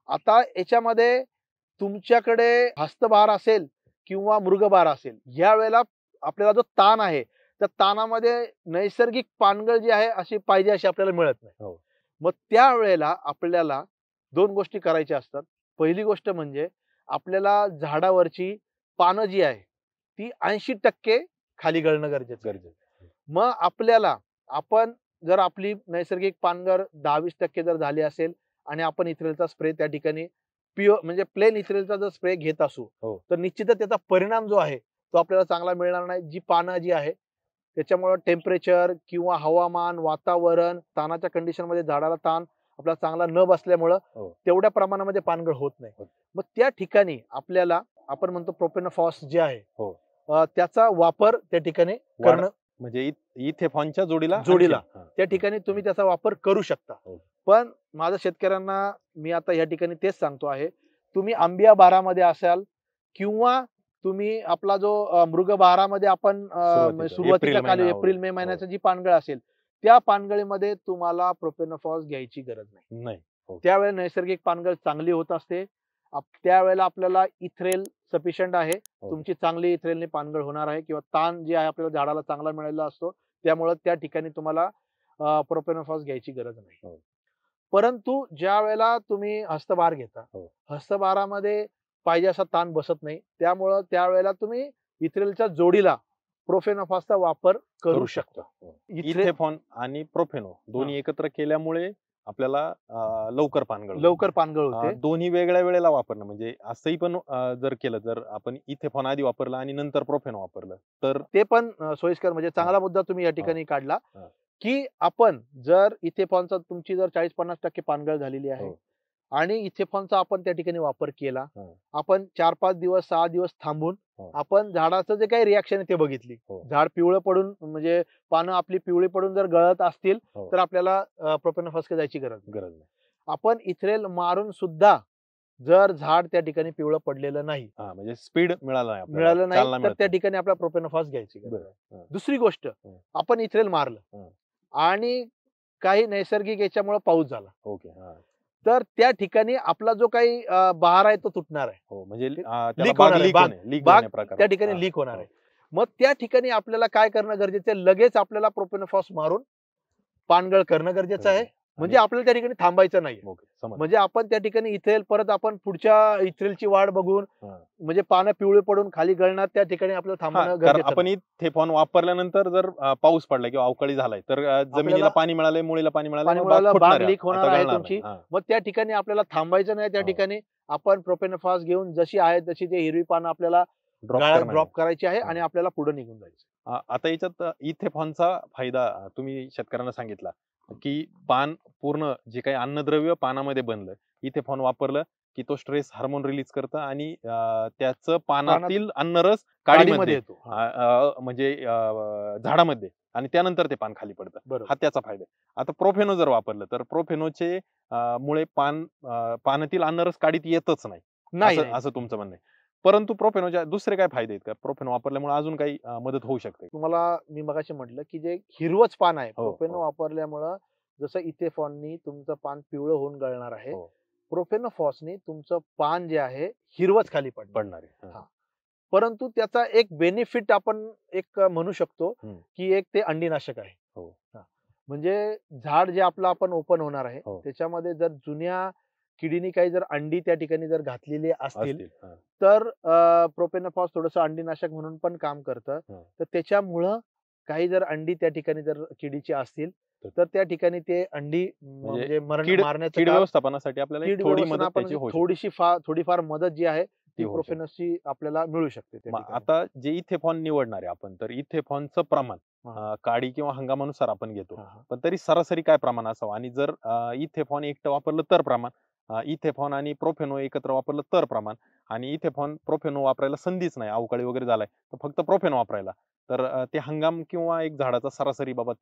Speaker 2: आता याच्यामध्ये तुमच्याकडे हस्तबहार असेल किंवा मृगबहार असेल, या वेळेला आपल्याला जो ताण आहे त्या ताणामध्ये नैसर्गिक पानगळ जी आहे अशी पाहिजे अशी आपल्याला मिळत नाही. मग त्यावेळेला आपल्याला 2 गोष्टी करायच्या असतात. पहिली गोष्ट म्हणजे आपल्याला झाडावरची पानं जी आहे ती 80% खाली गळणं गरजेचं आहे. मग आपल्याला आपण जर आपली नैसर्गिक पानगळ 10-20% जर झाली असेल आणि आपण इथ्रेलचा स्प्रे त्या ठिकाणी प्युअर म्हणजे प्लेन इथ्रेलचा जर स्प्रे घेत असू तर निश्चितच त्याचा परिणाम जो आहे तो आपल्याला चांगला मिळणार नाही. जी पानं जी आहे त्याच्यामुळे टेम्परेचर किंवा हवामान, वातावरण, ताणाच्या कंडिशन मध्ये झाडाला ताण आपल्याला चांगला न बसल्यामुळं तेवढ्या प्रमाणामध्ये पानगळ होत नाही. मग त्या ठिकाणी आपल्याला आपण म्हणतो प्रोपेनोफॉस जे आहे त्याचा वापर त्या ठिकाणी करणं
Speaker 1: म्हणजे इथेफॉनच्या जोडीला
Speaker 2: त्या ठिकाणी तुम्ही त्याचा वापर करू शकता. पण माझ्या शेतकऱ्यांना मी आता या ठिकाणी तेच सांगतो आहे, तुम्ही आंबिया बहारामध्ये असाल किंवा तुम्ही आपला जो मृगबहारामध्ये आपण सुरुवातीच्या
Speaker 1: एप्रिल
Speaker 2: काली
Speaker 1: महिना
Speaker 2: एप्रिल
Speaker 1: वगैरे.
Speaker 2: मे
Speaker 1: हो.
Speaker 2: महिन्याची जी पानगळ असेल त्या पानगळीमध्ये तुम्हाला प्रोपेनोफॉस घ्यायची गरज नाही.
Speaker 1: नाही. हो.
Speaker 2: त्यावेळेला नैसर्गिक पानगळ चांगली होत असते. त्यावेळेला आपल्याला इथ्रेल सफिशियंट आहे.
Speaker 1: हो.
Speaker 2: तुमची चांगली इथ्रेलने पानगळ होणार आहे किंवा ताण जे आहे आपल्याला झाडाला चांगला मिळालेला असतो. त्यामुळे त्या ठिकाणी तुम्हाला प्रोपेनोफॉस घ्यायची गरज नाही.
Speaker 1: हो.
Speaker 2: परंतु ज्या वेळेला तुम्ही हस्तभार घेता,
Speaker 1: हो.
Speaker 2: हस्तभारामध्ये पाहिजे असा ताण बसत नाही. त्यामुळं त्यावेळेला तुम्ही इथ्रेलच्या जोडीला प्रोफेनोफॉसचा वापर करू शकता.
Speaker 1: हो.
Speaker 2: इथ्रेल
Speaker 1: इथेफॉन आणि प्रोफेनो दोन्ही एकत्र केल्यामुळे आपल्याला लवकर पानगळ होते.
Speaker 2: लवकर पानगळ होते.
Speaker 1: दोन्ही वेगळ्या वेळेला वापरणं म्हणजे असंही पण जर केलं, जर आपण इथेफॉन आधी वापरलं आणि नंतर प्रोफेनो वापरलं तर
Speaker 2: ते पण सोयीस्कर म्हणजे चांगला मुद्दा तुम्ही या ठिकाणी काढला, की आपण जर इथेफॉनचा तुमची जर 40-50% पानगळ झालेली आहे
Speaker 1: हो.
Speaker 2: आणि इथेफॉनचा आपण त्या ठिकाणी वापर केला.
Speaker 1: हो.
Speaker 2: आपण 4-5 दिवस 6 दिवस थांबून
Speaker 1: हो.
Speaker 2: आपण झाडाचं जे काही रिॲक्शन आहे ते बघितली.
Speaker 1: हो.
Speaker 2: झाड पिवळं पडून म्हणजे पानं आपली पिवळी पडून जर गळत असतील
Speaker 1: हो.
Speaker 2: तर आपल्याला प्रोपेनोफॉसकडे जायची गरज
Speaker 1: नाही.
Speaker 2: आपण इथ्रेल मारून सुद्धा जर झाड त्या ठिकाणी पिवळं पडलेलं नाही,
Speaker 1: म्हणजे स्पीड मिळालं नाही,
Speaker 2: मिळालं नाही
Speaker 1: चालना
Speaker 2: तर
Speaker 1: मिळत
Speaker 2: त्या
Speaker 1: नाही.
Speaker 2: ठिकाणी आपल्याला प्रोपेनोफॉस घ्यायची गरज आहे.
Speaker 1: बरं.
Speaker 2: दुसरी गोष्ट, आपण इथ्रेल मारलं आणि काही नैसर्गिक याच्यामुळे पाऊस झाला,
Speaker 1: ओके.
Speaker 2: तर त्या ठिकाणी आपला जो काही बहार आहे तो तुटणार आहे.
Speaker 1: हो, म्हणजे
Speaker 2: लीक होणार आहे, बाग
Speaker 1: प्रकार
Speaker 2: त्या ठिकाणी लीक होणार आहे. मग त्या ठिकाणी आपल्याला काय करणं गरजेचं आहे, लगेच आपल्याला प्रोपेनोफॉस मारून पानगळ करणं गरजेचं आहे. म्हणजे आपल्याला त्या ठिकाणी थांबायचं नाही. म्हणजे आपण त्या ठिकाणी इथ्रेल परत आपण पुढच्या इथ्रेलची वाट बघून म्हणजे पानं पिवळे पडून खाली गळणार त्या ठिकाणी आपल्याला थांबणं गरजेचं
Speaker 1: आपण इथेफॉन वापरल्यानंतर जर पाऊस पडला किंवा अवकाळी झालाय तर जमिनीला पाणी मिळालंय, मुळीला पाणी मिळालंय,
Speaker 2: बाग लीक होणार आहे तुमची. मग त्या ठिकाणी आपल्याला थांबायचं नाही. त्या ठिकाणी आपण प्रोपेनोफॉस घेऊन जशी आहे तशी ते हिरवी पानं आपल्याला ड्रॉप करायची आहे आणि आपल्याला पुढे निघून जायचं.
Speaker 1: आता याच्यात इथेफॉनचा फायदा तुम्ही शेतकऱ्यांना सांगितला की पान पूर्ण जे काही अन्नद्रव्य पानामध्ये बनलं, इथेफॉन वापरलं की तो स्ट्रेस हार्मोन रिलीज करतं आणि त्याचं पानातील अन्नरस काडीमध्ये येतो, म्हणजे झाडामध्ये, आणि त्यानंतर ते पान खाली पडतं. हा त्याचा फायदा आहे. आता प्रोफेनो जर वापरलं तर प्रोफेनोचे मुळे पानातील अन्नरस काडीत येतच नाही, असं तुमचं म्हणणं आहे. परंतु प्रोफेनोच्या दुसरे काय फायदे आहेत का? प्रोफेनो वापरल्यामुळे अजून काही मदत होऊ शकते?
Speaker 2: तुम्हाला मी मगाशी म्हटलं की जे हिरवच पान आहे प्रोफेनो वापरल्यामुळं, जसं इथेफॉननी तुमचं पान पिवळं होऊन गळणार आहे, प्रोफेनोफॉसनी तुमचं पान जे आहे हिरवच खाली पडणार आहे. परंतु त्याचा एक बेनिफिट आपण एक म्हणू शकतो की एक ते अंडीनाशक आहे. म्हणजे झाड जे आपलं आपण ओपन होणार आहे त्याच्यामध्ये जर जुन्या किडीनी काही जर अंडी त्या ठिकाणी जर घातलेली असतील तर प्रोपेनोफॉस थोडंसं अंडीनाशक म्हणून पण काम करतं. तर त्याच्यामुळं काही जर अंडी त्या ठिकाणी जर किडीची असतील तर त्या ठिकाणी ते अंडी म्हणजे मारण्याचं
Speaker 1: व्यवस्थापनासाठी आपल्याला
Speaker 2: थोडीफार मदत जी आहे ती प्रोफेनोसची आपल्याला मिळू शकते.
Speaker 1: आता जे इथेफॉन निवडणार आहे आपण, तर इथेफॉनचं प्रमाण काडी किंवा हंगामानुसार आपण घेतो, पण तरी सरासरी काय प्रमाण असावं? आणि जर इथेफॉन एकटं वापरलं तर प्रमाण, इथेफॉन आणि प्रोफेनो एकत्र वापरलं तर प्रमाण, आणि इथेफॉन प्रोफेनो वापरायला संधीच नाही, अवकाळी वगैरे झालाय तर फक्त प्रोफेनो वापरायला, तर ते हंगाम किंवा एक झाडाचा सरासरी बाबा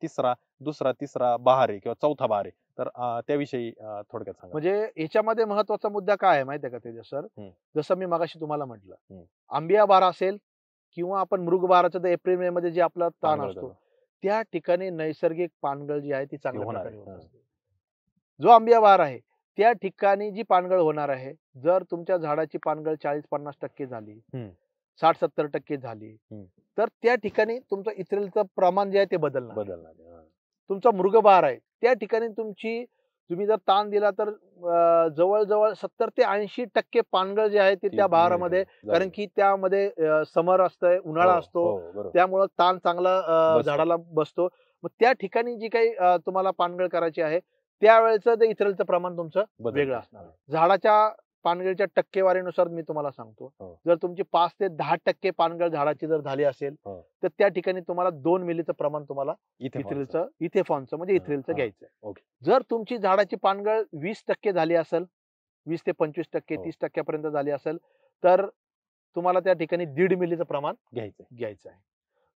Speaker 1: दुसरा तिसरा बहार आहे किंवा चौथा बहार आहे, तर त्याविषयी थोडक्यात सांगा.
Speaker 2: म्हणजे याच्यामध्ये महत्वाचा मुद्दा काय आहे माहितीये का तेजस सर? जसं मी मगाशी तुम्हाला म्हटलं, आंबिया बहार असेल किंवा आपण मृग बहाराचं तर एप्रिल मे मध्ये जे आपला ताण असतो त्या ठिकाणी नैसर्गिक पानगळ जी आहे ती चांगल्या प्रकारे होत असते. जो आंबिया बहार आहे त्या ठिकाणी जी पानगळ होणार आहे, जर तुमच्या झाडाची पानगळ 40-50% झाली, 60-70% झाली, तर त्या ठिकाणी तुमचं इथ्रेलचं प्रमाण जे आहे ते बदलणार. तुमचा मृग बहार आहे त्या ठिकाणी तुम्ही जर ताण दिला तर जवळजवळ 70 ते 80% पानगळ जे आहे ते त्या बहारामध्ये, कारण की त्यामध्ये समर असतंय, उन्हाळा असतो, त्यामुळं ताण चांगला झाडाला बसतो. मग त्या ठिकाणी जी काही तुम्हाला पानगळ करायची आहे त्यावेळेचं ते इथ्रेलचं प्रमाण तुमचं वेगळं असणार. झाडाच्या पानगळीच्या टक्केवारीनुसार मी तुम्हाला सांगतो, जर तुमची 5 ते 10% पानगळ झाडाची जर झाली असेल तर त्या ठिकाणी तुम्हाला 2 मिलीचं प्रमाण तुम्हाला इथेफॉनचं म्हणजे इथ्रेलचं घ्यायचं. जर तुमची झाडाची पानगळ 20% झाली असेल, 20 ते 25%, 30% पर्यंत झाली असेल, तर तुम्हाला त्या ठिकाणी 1.5 मिलीचं प्रमाण घ्यायचं आहे.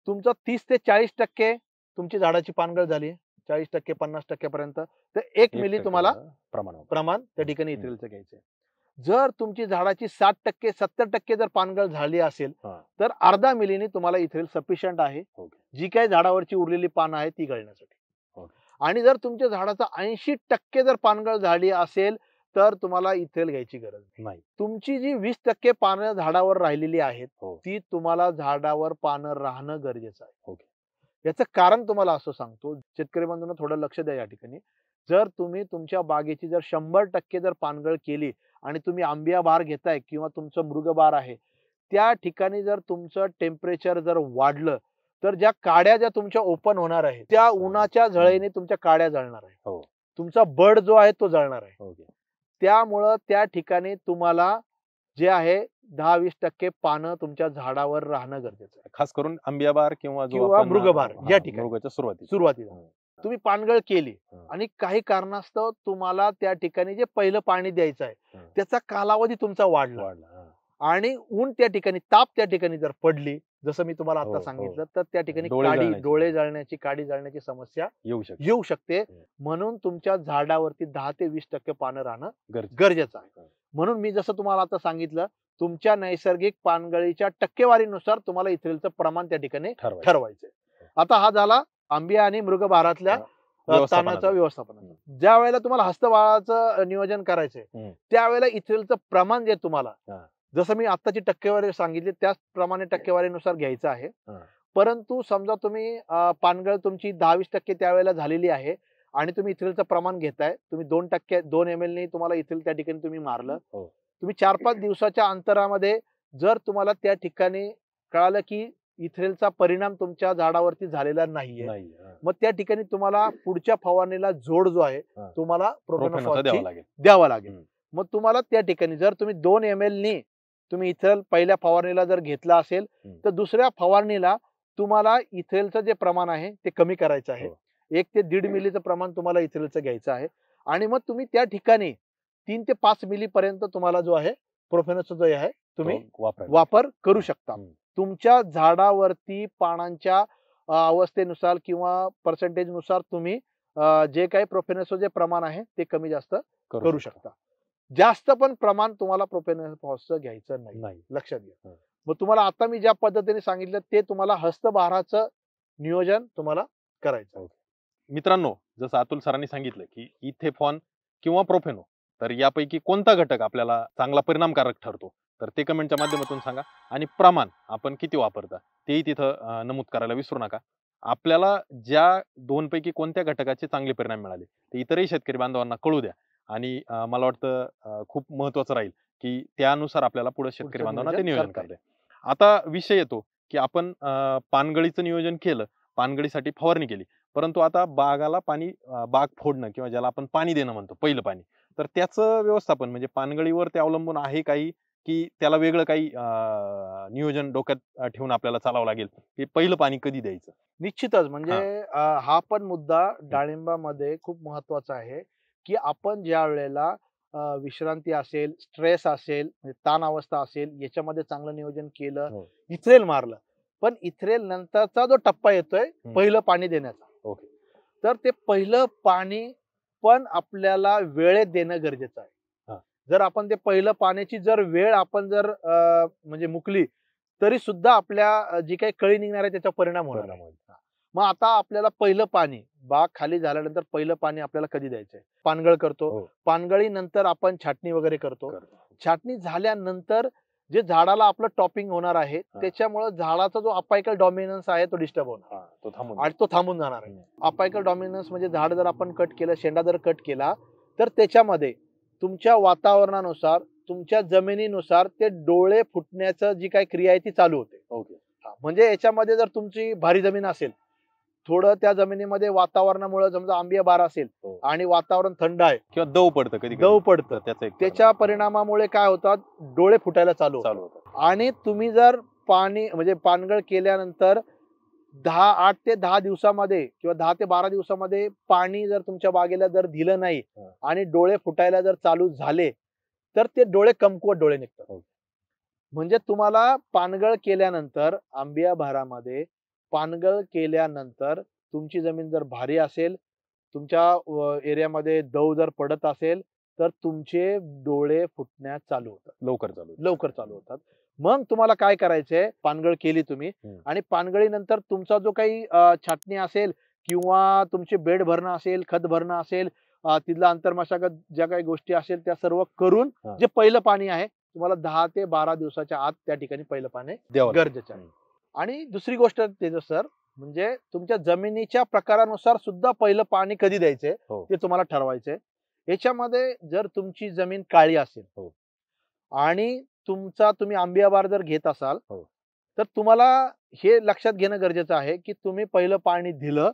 Speaker 2: तुमचं 30 ते 40% तुमची झाडाची पानगळ झाली, 40% 50% पर्यंत, तर 1 मिली तुम्हाला प्रमाण त्या ठिकाणी इथ्रेलचं घ्यायचंय. जर तुमची झाडाची 60% 70% जर पानगळ झाली असेल
Speaker 1: हा.
Speaker 2: तर अर्धा मिलीने तुम्हाला इथ्रेल सफिशियंट आहे
Speaker 1: ओके.
Speaker 2: जी काही झाडावरची उरलेली पानं आहे ती गळण्यासाठी.
Speaker 1: ओके.
Speaker 2: आणि जर तुमच्या झाडाचा 80% जर पानगळ झाली असेल तर तुम्हाला इथ्रेल घ्यायची गरज
Speaker 1: नाही.
Speaker 2: तुमची जी 20% पानं झाडावर राहिलेली आहेत
Speaker 1: हो.
Speaker 2: ती तुम्हाला झाडावर पानं राहणं गरजेचं आहे.
Speaker 1: ओके.
Speaker 2: याचं कारण तुम्हाला असं सांगतो, शेतकरी बंधूंनो थोडं लक्ष द्या या ठिकाणी. जर तुम्ही तुमच्या बागेची जर 100% जर पानगळ केली आणि तुम्ही आंबिया बहार घेताय किंवा तुमचं मृग बहार आहे, त्या ठिकाणी जर तुमचं टेम्परेचर जर वाढलं तर ज्या काड्या ज्या तुमच्या ओपन होणार आहेत त्या उन्हाच्या झळेने तुमच्या काड्या जळणार आहे.
Speaker 1: हो.
Speaker 2: तुमचा बड जो आहे तो जळणार आहे.
Speaker 1: ओके.
Speaker 2: त्यामुळं त्या ठिकाणी तुम्हाला जे आहे 10-20% पानं तुमच्या झाडावर राहणं गरजेचं आहे.
Speaker 1: खास करून आंबिया बहार किंवा जो
Speaker 2: किंवा
Speaker 1: आपण,
Speaker 2: मृगबहार
Speaker 1: हा,
Speaker 2: या ठिकाणी
Speaker 1: मृगाच्या
Speaker 2: सुरुवातीला तुम्ही पानगळ केली
Speaker 1: हं.
Speaker 2: आणि काही कारणास्तव तुम्हाला त्या ठिकाणी जे पहिलं पाणी द्यायचं आहे
Speaker 1: हं.
Speaker 2: त्याचा कालावधी तुमचा वाढला
Speaker 1: वाढला.
Speaker 2: आणि ऊन त्या ठिकाणी ताप त्या ठिकाणी जर पडली जसं मी तुम्हाला
Speaker 1: हो,
Speaker 2: आता
Speaker 1: हो.
Speaker 2: सांगितलं तर त्या ठिकाणी
Speaker 1: डोळे जळण्याची.
Speaker 2: डोळे जळण्याची काडी जळण्याची समस्या
Speaker 1: येऊ शकते.
Speaker 2: म्हणून तुमच्या झाडावरती 10 ते 20% पानं राहणं
Speaker 1: गरजेचं.
Speaker 2: गरजेचं आहे. म्हणून मी जसं तुम्हाला आता सांगितलं तुमच्या नैसर्गिक पानगळीच्या टक्केवारीनुसार तुम्हाला इथ्रेलचं प्रमाण त्या ठिकाणी ठरवायचंय. आता हा झाला आंबिया आणि मृग बहारातल्या तानाचा व्यवस्थापनाचा. ज्या वेळेला तुम्हाला हस्तबहाराचं नियोजन करायचंय त्यावेळेला इथ्रेलचं प्रमाण जे तुम्हाला जसं मी आत्ताची टक्केवारी सांगितली त्याचप्रमाणे टक्केवारीनुसार घ्यायचं आहे. परंतु समजा तुम्ही पानगळ तुमची 10-20% त्यावेळेला झालेली आहे आणि तुम्ही इथ्रेलचं प्रमाण घेताय, तुम्ही 2 ml ने तुम्हाला इथ्रेल त्या ठिकाणी तुम्ही मारलं, तुम्ही 4-5 दिवसाच्या अंतरामध्ये जर तुम्हाला त्या ठिकाणी कळालं की इथ्रेलचा परिणाम तुमच्या झाडावरती झालेला नाहीये, मग त्या ठिकाणी तुम्हाला पुढच्या फवारणीला जोड जो आहे तुम्हाला प्रोफेनोफॉसची द्यावा लागेल. मग तुम्हाला त्या ठिकाणी जर तुम्ही 2 ml ने तुम्ही इथ्रेल पहिल्या फवारणीला जर घेतला असेल तर दुसऱ्या फवारणीला तुम्हाला इथ्रेलचं जे प्रमाण आहे ते कमी करायचं आहे. 1 ते 1.5 मिलीचं प्रमाण तुम्हाला इथ्रेलचं घ्यायचं आहे आणि मग तुम्ही त्या ठिकाणी 3 ते 5 मिली पर्यंत तुम्हाला जो आहे प्रोफेनोचा जो आहे तुम्ही वापर करू शकता. तुमच्या झाडावरती पानांच्या अवस्थेनुसार किंवा पर्सेंटेज नुसार तुम्ही जे काही प्रोफेनोचं जे प्रमाण आहे ते कमी जास्त करू शकता. जास्त पण प्रमाण तुम्हाला प्रोफेनोफॉसचं घ्यायचं नाही, लक्षात घ्या. मग तुम्हाला आता मी ज्या पद्धतीने सांगितलं ते तुम्हाला हस्तबहाराचं नियोजन तुम्हाला करायचं.
Speaker 1: मित्रांनो, जसं अतुल सरांनी सांगितलं की इथेफॉन किंवा प्रोफेनो, तर यापैकी कोणता घटक आपल्याला चांगला परिणामकारक ठरतो तर ते कमेंटच्या माध्यमातून सांगा आणि प्रमाण आपण किती वापरता तेही तिथं नमूद करायला विसरू नका. आपल्याला ज्या 2 पैकी कोणत्या घटकाचे चांगले परिणाम मिळाले ते इतरही शेतकरी बांधवांना कळू द्या आणि मला वाटतं खूप महत्वाचं राहील की त्यानुसार आपल्याला पुढे शेतकरी बांधवांना ते नियोजन करता येईल. आता विषय येतो की आपण पानगळीचं नियोजन केलं, पानगळीसाठी फवारणी केली, परंतु आता बागाला पाणी बाग फोडणं किंवा ज्याला आपण पाणी देणं म्हणतो पहिलं पाणी, तर त्याचं व्यवस्थापन म्हणजे पानगळीवर ते अवलंबून आहे काही की त्याला वेगळं काही नियोजन डोक्यात ठेवून आपल्याला चालावं लागेल की पहिलं पाणी कधी द्यायचं?
Speaker 2: निश्चितच म्हणजे हा पण मुद्दा डाळिंबामध्ये खूप महत्वाचा आहे की आपण ज्या वेळेला विश्रांती असेल, स्ट्रेस असेल, ताण अवस्था असेल याच्यामध्ये चांगलं नियोजन केलं, इथ्रेल मारलं, पण इथ्रेल नंतरचा जो टप्पा येतोय पहिलं पाणी देण्याचा, तर ते पहिलं पाणी पण आपल्याला वेळेत देणं गरजेचं आहे. जर आपण ते पहिलं पाण्याची जर वेळ आपण जर म्हणजे मुकली तरी सुद्धा आपल्या जी काही कळी निघणार आहे त्याचा परिणाम होणार आहे. मग आता आपल्याला पहिलं पाणी बाग खाली झाल्यानंतर पहिलं पाणी आपल्याला कधी द्यायचंय? पानगळ करतो, पानगळीनंतर आपण छाटणी वगैरे करतो. छाटणी झाल्यानंतर जे झाडाला आपलं टॉपिंग होणार आहे त्याच्यामुळे झाडाचा जो अपायकल डॉमिनन्स आहे तो डिस्टर्ब होणार आणि तो थांबून जाणार आहे. अपायकल डॉमिनन्स म्हणजे झाड जर आपण कट केलं, शेंडा जर कट केला तर त्याच्यामध्ये तुमच्या वातावरणानुसार, तुमच्या जमिनीनुसार ते डोळे फुटण्याचं जी काही क्रिया आहे ती चालू होते. म्हणजे याच्यामध्ये जर तुमची भारी जमीन असेल, थोडं त्या जमिनीमध्ये वातावरणामुळे समजा आंबिया बहार असेल आणि वातावरण थंड आहे
Speaker 1: किंवा दव पडतं, कधी
Speaker 2: दव पडतं, त्याच्या परिणामामुळे काय होतात, डोळे फुटायला चालू होतात. आणि तुम्ही जर पाणी म्हणजे पानगळ केल्यानंतर 8 ते 10 दिवसामध्ये किंवा 10 ते 12 दिवसामध्ये पाणी जर तुमच्या बागेला जर दिलं नाही आणि डोळे फुटायला जर चालू झाले तर ते डोळे कमकुवत डोळे निघतात. म्हणजे तुम्हाला पानगळ केल्यानंतर आंबिया बहारामध्ये पानगळ केल्यानंतर तुमची जमीन जर भारी असेल, तुमच्या एरियामध्ये दव जर पडत असेल तर तुमचे डोळे फुटण्यास चालू होतात,
Speaker 1: लवकर
Speaker 2: चालू होतात. मग तुम्हाला काय करायचंय, पानगळ केली तुम्ही आणि पानगळीनंतर तुमचा जो काही छाटणी असेल किंवा तुमचे बेड भरणं असेल, खत भरणं असेल, तिथला अंतर्मशागत ज्या काही गोष्टी असेल त्या सर्व करून जे पहिलं पाणी आहे तुम्हाला 10 ते 12 दिवसाच्या आत त्या ठिकाणी पहिलं पाणी गरजेचं आहे. आणि दुसरी गोष्ट त्याचं सर, म्हणजे तुमच्या जमिनीच्या प्रकारानुसार सुद्धा पहिलं पाणी कधी द्यायचंय ते तुम्हाला ठरवायचंय. याच्यामध्ये जर तुमची जमीन काळी असेल आणि तुम्ही आंबियाबार जर घेत असाल तर तुम्हाला हे लक्षात घेणं गरजेचं आहे की तुम्ही पहिलं पाणी दिलं,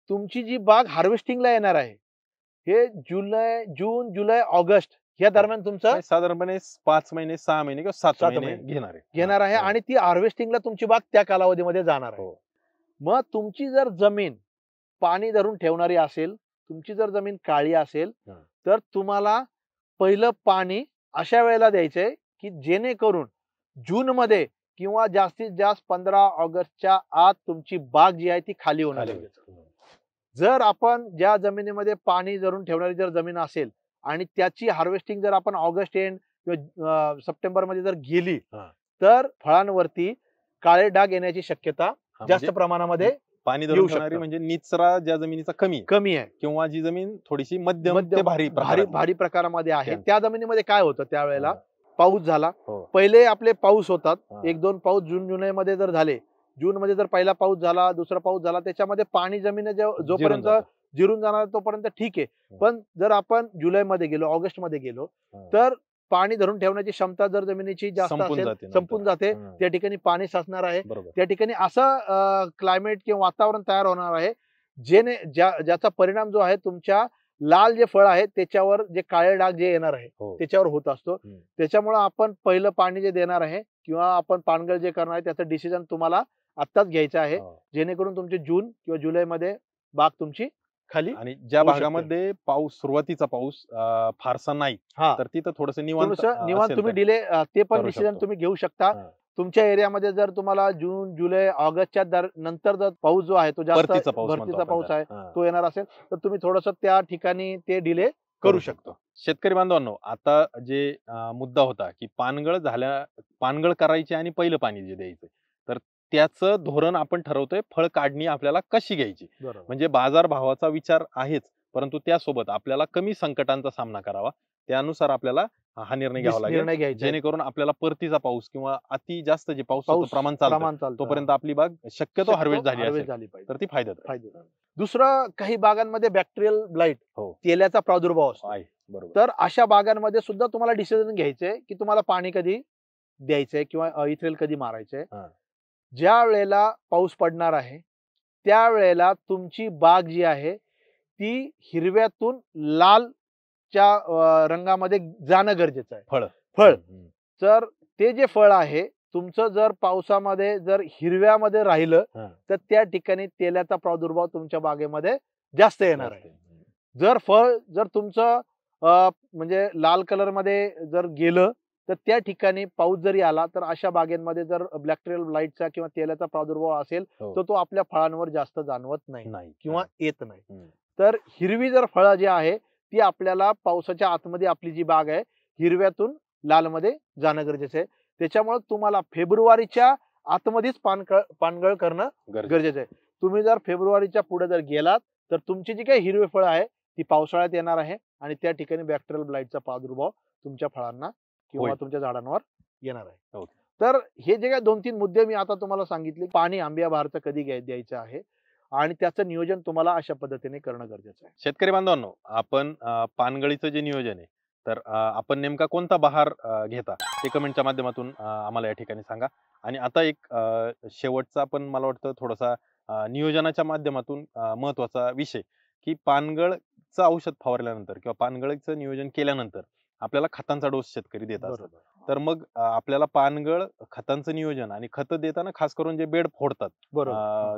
Speaker 2: तुमची जी बाग हार्वेस्टिंगला येणार आहे हे जून जुलै ऑगस्ट या दरम्यान तुमचं
Speaker 1: साधारणपणे 5 महिने 6 महिने किंवा 7 महिने
Speaker 2: घेणार आहे आणि ती हार्वेस्टिंगला तुमची बाग त्या कालावधीमध्ये जाणार आहे. मग तुमची जर जमीन पाणी धरून ठेवणारी असेल, तुमची जर जमीन काळी असेल तर तुम्हाला पहिलं पाणी अशा वेळेला द्यायचंय की जेणेकरून जून मध्ये किंवा जास्तीत जास्त 15 ऑगस्टच्या आत तुमची बाग जी आहे ती खाली होणार आहे. जर आपण ज्या जमिनीमध्ये पाणी धरून ठेवणारी जर जमीन असेल आणि त्याची हार्वेस्टिंग जर आपण ऑगस्ट एंड किंवा सप्टेंबर मध्ये जर गेली तर फळांवरती काळे डाग येण्याची शक्यता जास्त प्रमाणामध्ये
Speaker 1: पाणी धरून ठेवणारी म्हणजे निचरा ज्या जमिनीचा कमी आहे किंवा जी जमीन थोडीशी मध्यम ते
Speaker 2: भारी प्रकारामध्ये आहे त्या जमिनीमध्ये काय होतं त्यावेळेला, पाऊस झाला, पहिले आपले पाऊस होतात 1-2 पाऊस जून जुलै मध्ये जर झाले, जून मध्ये जर पहिला पाऊस झाला, दुसरा पाऊस झाला, त्याच्यामध्ये पाणी जमीन जोपर्यंत जिरून जाणार तोपर्यंत ठीक आहे. पण जर आपण जुलैमध्ये गेलो, ऑगस्ट मध्ये गेलो तर पाणी धरून ठेवण्याची क्षमता जर जमिनीची जास्त असेल, संपून जाते, त्या ठिकाणी पाणी साचणार आहे, त्या ठिकाणी असं क्लायमेट किंवा वातावरण तयार होणार आहे ज्याचा परिणाम जो आहे तुमच्या लाल जे फळ आहे त्याच्यावर जे काळे डाग जे येणार आहे त्याच्यावर होत असतो. त्याच्यामुळे आपण पहिलं पाणी जे देणार आहे किंवा आपण पानगळ जे करणार आहे त्याचं डिसिजन तुम्हाला आत्ताच घ्यायचं आहे, जेणेकरून तुमचे जून किंवा जुलैमध्ये बाग तुमची खाली.
Speaker 1: आणि ज्या भागामध्ये सुरुवातीचा पाऊस फारसा नाही तर तिथं थोडस
Speaker 2: निवांत तुम्ही डिले ते पण डिसिजन तुम्ही घेऊ शकता. तुमच्या एरियामध्ये जर तुम्हाला जून जुलै ऑगस्टच्या नंतर जर पाऊस जो आहे तो जास्त भरतीचा पाऊस आहे तो येणार असेल तर तुम्ही थोडस त्या ठिकाणी ते डिले करू शकतो.
Speaker 1: शेतकरी बांधवांनो, आता जे मुद्दा होता की पानगळ करायची आणि पहिलं पाणी जे द्यायचं, तर त्याचं धोरण आपण ठरवतोय फळ काढणी आपल्याला कशी घ्यायची. म्हणजे बाजार भावाचा विचार आहेच, परंतु त्यासोबत आपल्याला कमी संकटांचा सामना करावा, त्यानुसार आपल्याला हा निर्णय घ्यावा लागेल, जेणेकरून आपल्याला परतीचा पाऊस किंवा अति जास्त जे पाऊस प्रमाण चालतं तोपर्यंत आपली बाग शक्यतो हार्वेस्ट झाली तर ती फायद्यात.
Speaker 2: दुसरं, काही बागांमध्ये बॅक्टेरियल ब्लाइट तेल्याचा प्रादुर्भाव असतो, तर अशा बागांमध्ये सुद्धा तुम्हाला डिसिजन घ्यायचंय की तुम्हाला पाणी कधी द्यायचंय किंवा इथ्रेल कधी मारायचंय. ज्या वेळेला पाऊस पडणार आहे त्यावेळेला तुमची बाग जी आहे ती हिरव्यातून लालच्या रंगामध्ये जाणं गरजेचं आहे. फळ तर ते जे फळ आहे तुमचं जर पावसामध्ये जर हिरव्यामध्ये राहिलं तर त्या ठिकाणी तेलाचा प्रादुर्भाव तुमच्या बागेमध्ये जास्त येणार आहे. जर तुमचं म्हणजे लाल कलर मध्ये जर गेलं तर त्या ठिकाणी पाऊस जरी आला तर अशा बागेमध्ये जर बॅक्टेरियल ब्लाइटचा किंवा तेलाचा प्रादुर्भाव असेल तर तो आपल्या फळांवर जास्त जाणवत नाही किंवा येत नाही. तर हिरवी जर फळं जी आहे ती आपल्याला पावसाच्या आतमध्ये आपली जी बाग आहे हिरव्यातून लालमध्ये जाणं गरजेचं आहे. त्याच्यामुळे तुम्हाला फेब्रुवारीच्या आतमध्येच पानगळ करणं गरजेचं आहे. तुम्ही जर फेब्रुवारीच्या पुढे जर गेलात तर तुमची जी काही हिरवी फळं आहे ती पावसाळ्यात येणार आहे आणि त्या ठिकाणी बॅक्टेरियल ब्लाइटचा प्रादुर्भाव तुमच्या फळांना किंवा तुमच्या झाडांवर येणार आहे. तर हे जे काही 2-3 मुद्दे मी आता तुम्हाला सांगितले, पाणी आंबिया बहारचं कधी द्यायचं आहे आणि त्याचं नियोजन तुम्हाला अशा पद्धतीने करणं गरजेचं आहे.
Speaker 1: शेतकरी बांधवांनो, आपण पानगळीचं जे नियोजन आहे तर आपण नेमका कोणता बहार घेता ते कमेंटच्या माध्यमातून आम्हाला या ठिकाणी सांगा. आणि आता एक शेवटचा पण मला वाटतं थोडासा नियोजनाच्या माध्यमातून महत्वाचा विषय, की पानगळचं औषध फवारल्यानंतर किंवा पानगळीचं नियोजन केल्यानंतर आपल्याला खतांचा डोस शेतकरी देत असतात. तर मग आपल्याला पानगळ खतांचं नियोजन आणि खतं देताना खास करून जे बेड फोडतात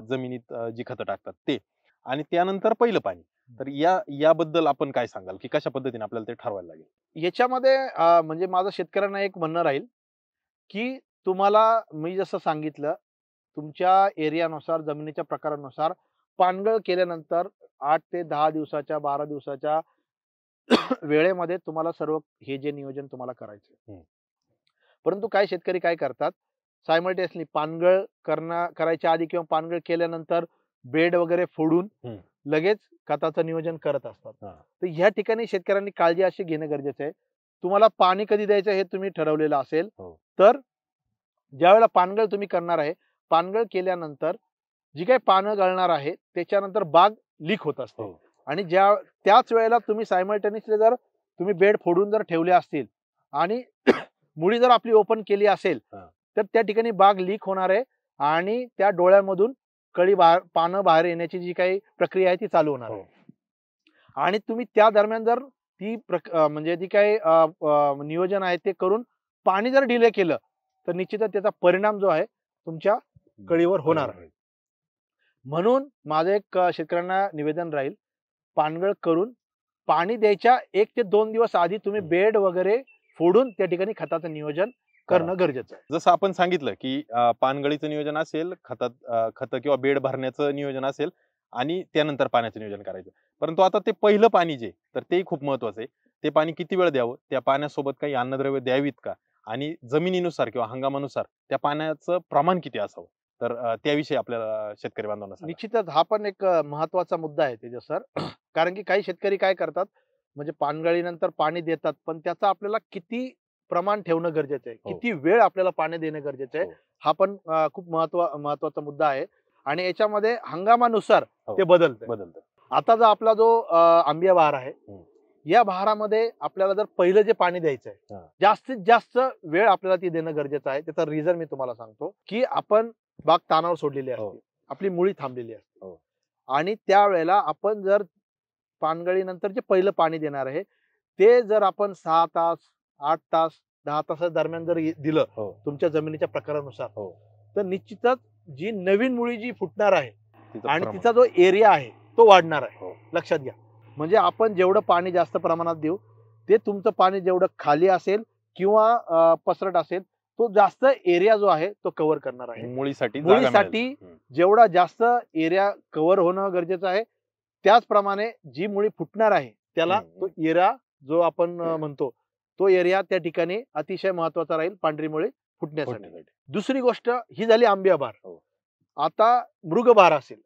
Speaker 1: जमिनीत जी खतं टाकतात ते, आणि त्यानंतर पहिलं पाणी, तर याबद्दल आपण काय सांगाल की कशा पद्धतीने आपल्याला ते ठरवायला लागेल.
Speaker 2: याच्यामध्ये म्हणजे माझं शेतकऱ्यांना एक म्हणणं राहील की तुम्हाला मी जसं सांगितलं तुमच्या एरियानुसार जमिनीच्या प्रकारानुसार पानगळ केल्यानंतर 8 ते 10 दिवसाच्या 12 दिवसाच्या वेळेमध्ये तुम्हाला सर्व हे जे नियोजन तुम्हाला करायचं.
Speaker 1: हं.
Speaker 2: परंतु काही शेतकरी काय करतात, सायमल्टेनियसली पानगळ करायच्या आधी किंवा पानगळ केल्यानंतर बेड वगैरे फोडून
Speaker 1: हं.
Speaker 2: लगेच खताचं नियोजन करत असतात.
Speaker 1: हां.
Speaker 2: तर ह्या ठिकाणी शेतकऱ्यांनी काळजी अशी घेणं गरजेचं आहे. तुम्हाला पाणी कधी द्यायचं हे तुम्ही ठरवलेलं असेल,
Speaker 1: हो.
Speaker 2: तर ज्यावेळेला पानगळ तुम्ही करणार आहे, पानगळ केल्यानंतर जी काही पानं गळणार आहे, त्याच्यानंतर बाग लीक होत असते.
Speaker 1: हो.
Speaker 2: आणि त्याच वेळेला तुम्ही सायमल्टेनियसली जर तुम्ही बेड फोडून जर ठेवले असतील आणि मुळी जर आपली ओपन केली असेल,
Speaker 1: हां.
Speaker 2: तर त्या ठिकाणी बाग लीक होणार आहे आणि त्या डोळ्यामधून पानं बाहेर येण्याची जी काही प्रक्रिया आहे ती चालू होणार आहे. आणि तुम्ही त्या दरम्यान जर म्हणजे जी काही नियोजन आहे ते करून पाणी जर डिले केलं, तर निश्चितच त्याचा परिणाम जो आहे तुमच्या कळीवर होणार आहे. म्हणून माझं एक शेतकऱ्यांना निवेदन राहील, पानगळ करून पाणी द्यायच्या 1 ते 2 दिवस आधी तुम्ही बेड वगैरे फोडून त्या ठिकाणी खताचं नियोजन करणं गरजेचं आहे.
Speaker 1: जसं आपण सांगितलं की पानगळीचं नियोजन असेल, खत किंवा बेड भरण्याचं नियोजन असेल आणि त्यानंतर पाण्याचं नियोजन करायचं. परंतु आता ते पहिलं पाणी जे तर तेही खूप महत्वाचं आहे. ते पाणी किती वेळ द्यावं? त्या पाण्यासोबत काही अन्नद्रव्य द्यावीत का? आणि जमिनीनुसार किंवा हंगामानुसार त्या पाण्याचं प्रमाण किती असावं? तर त्याविषयी आपल्याला शेतकरी बांधवांना सांगा.
Speaker 2: निश्चितच हा पण एक महत्वाचा मुद्दा आहे तेजस सर. कारण की काही शेतकरी काय करतात, म्हणजे पानगळीनंतर पाणी देतात, पण त्याचा आपल्याला किती प्रमाण ठेवणं गरजेचं आहे,
Speaker 1: हो.
Speaker 2: किती वेळ आपल्याला पाणी देणं गरजेचं आहे,
Speaker 1: हो.
Speaker 2: हा पण खूप महत्वाचा मुद्दा आहे. आणि याच्यामध्ये हंगामानुसार
Speaker 1: हो.
Speaker 2: ते बदलतं.
Speaker 1: बदलतं.
Speaker 2: आता जो आपला आंबिया बहार आहे,
Speaker 1: हं.
Speaker 2: या बहारामध्ये आपल्याला जर पहिलं जे पाणी द्यायचं आहे,
Speaker 1: हां.
Speaker 2: जास्तीत जास्त वेळ आपल्याला ती देणं गरजेचं आहे. त्याचा रिझन मी तुम्हाला सांगतो, की आपण बाग तानावर सोडलेली
Speaker 1: हो.
Speaker 2: असते, आपली मुळी थांबलेली असते.
Speaker 1: हो.
Speaker 2: आणि त्यावेळेला आपण जर पानगळीनंतर जे पहिलं पाणी देणार आहे, ते जर आपण 6 तास, 8 तास, 10 तासा दरम्यान जर दिलं
Speaker 1: हो.
Speaker 2: तुमच्या जमिनीच्या प्रकारानुसार,
Speaker 1: हो.
Speaker 2: तर निश्चितच जी नवीन मुळी जी फुटणार आहे
Speaker 1: तिचं
Speaker 2: आणि
Speaker 1: प्रमाण.
Speaker 2: तिचा जो एरिया आहे तो वाढणार आहे.
Speaker 1: हो.
Speaker 2: लक्षात घ्या. म्हणजे आपण जेवढं पाणी जास्त प्रमाणात देऊ, ते तुमचं पाणी जेवढं खाली असेल किंवा पसरट असेल, तो जास्त एरिया जो आहे तो कव्हर करणार आहे.
Speaker 1: मुळीसाठी जागा मिळेल.
Speaker 2: मुळीसाठी
Speaker 1: हं.
Speaker 2: जेवढा जास्त एरिया कव्हर होणं गरजेचं आहे, त्याचप्रमाणे जी मुळी फुटणार आहे त्याला
Speaker 1: हं.
Speaker 2: तो एरिया जो आपण म्हणतो, तो एरिया त्या ठिकाणी अतिशय महत्वाचा राहील पांढरी मुळी फुटण्यासाठी.
Speaker 1: फुटण्यासाठी.
Speaker 2: दुसरी गोष्ट ही झाली आंबिया बहार.
Speaker 1: हो.
Speaker 2: आता मृगबहार असेल,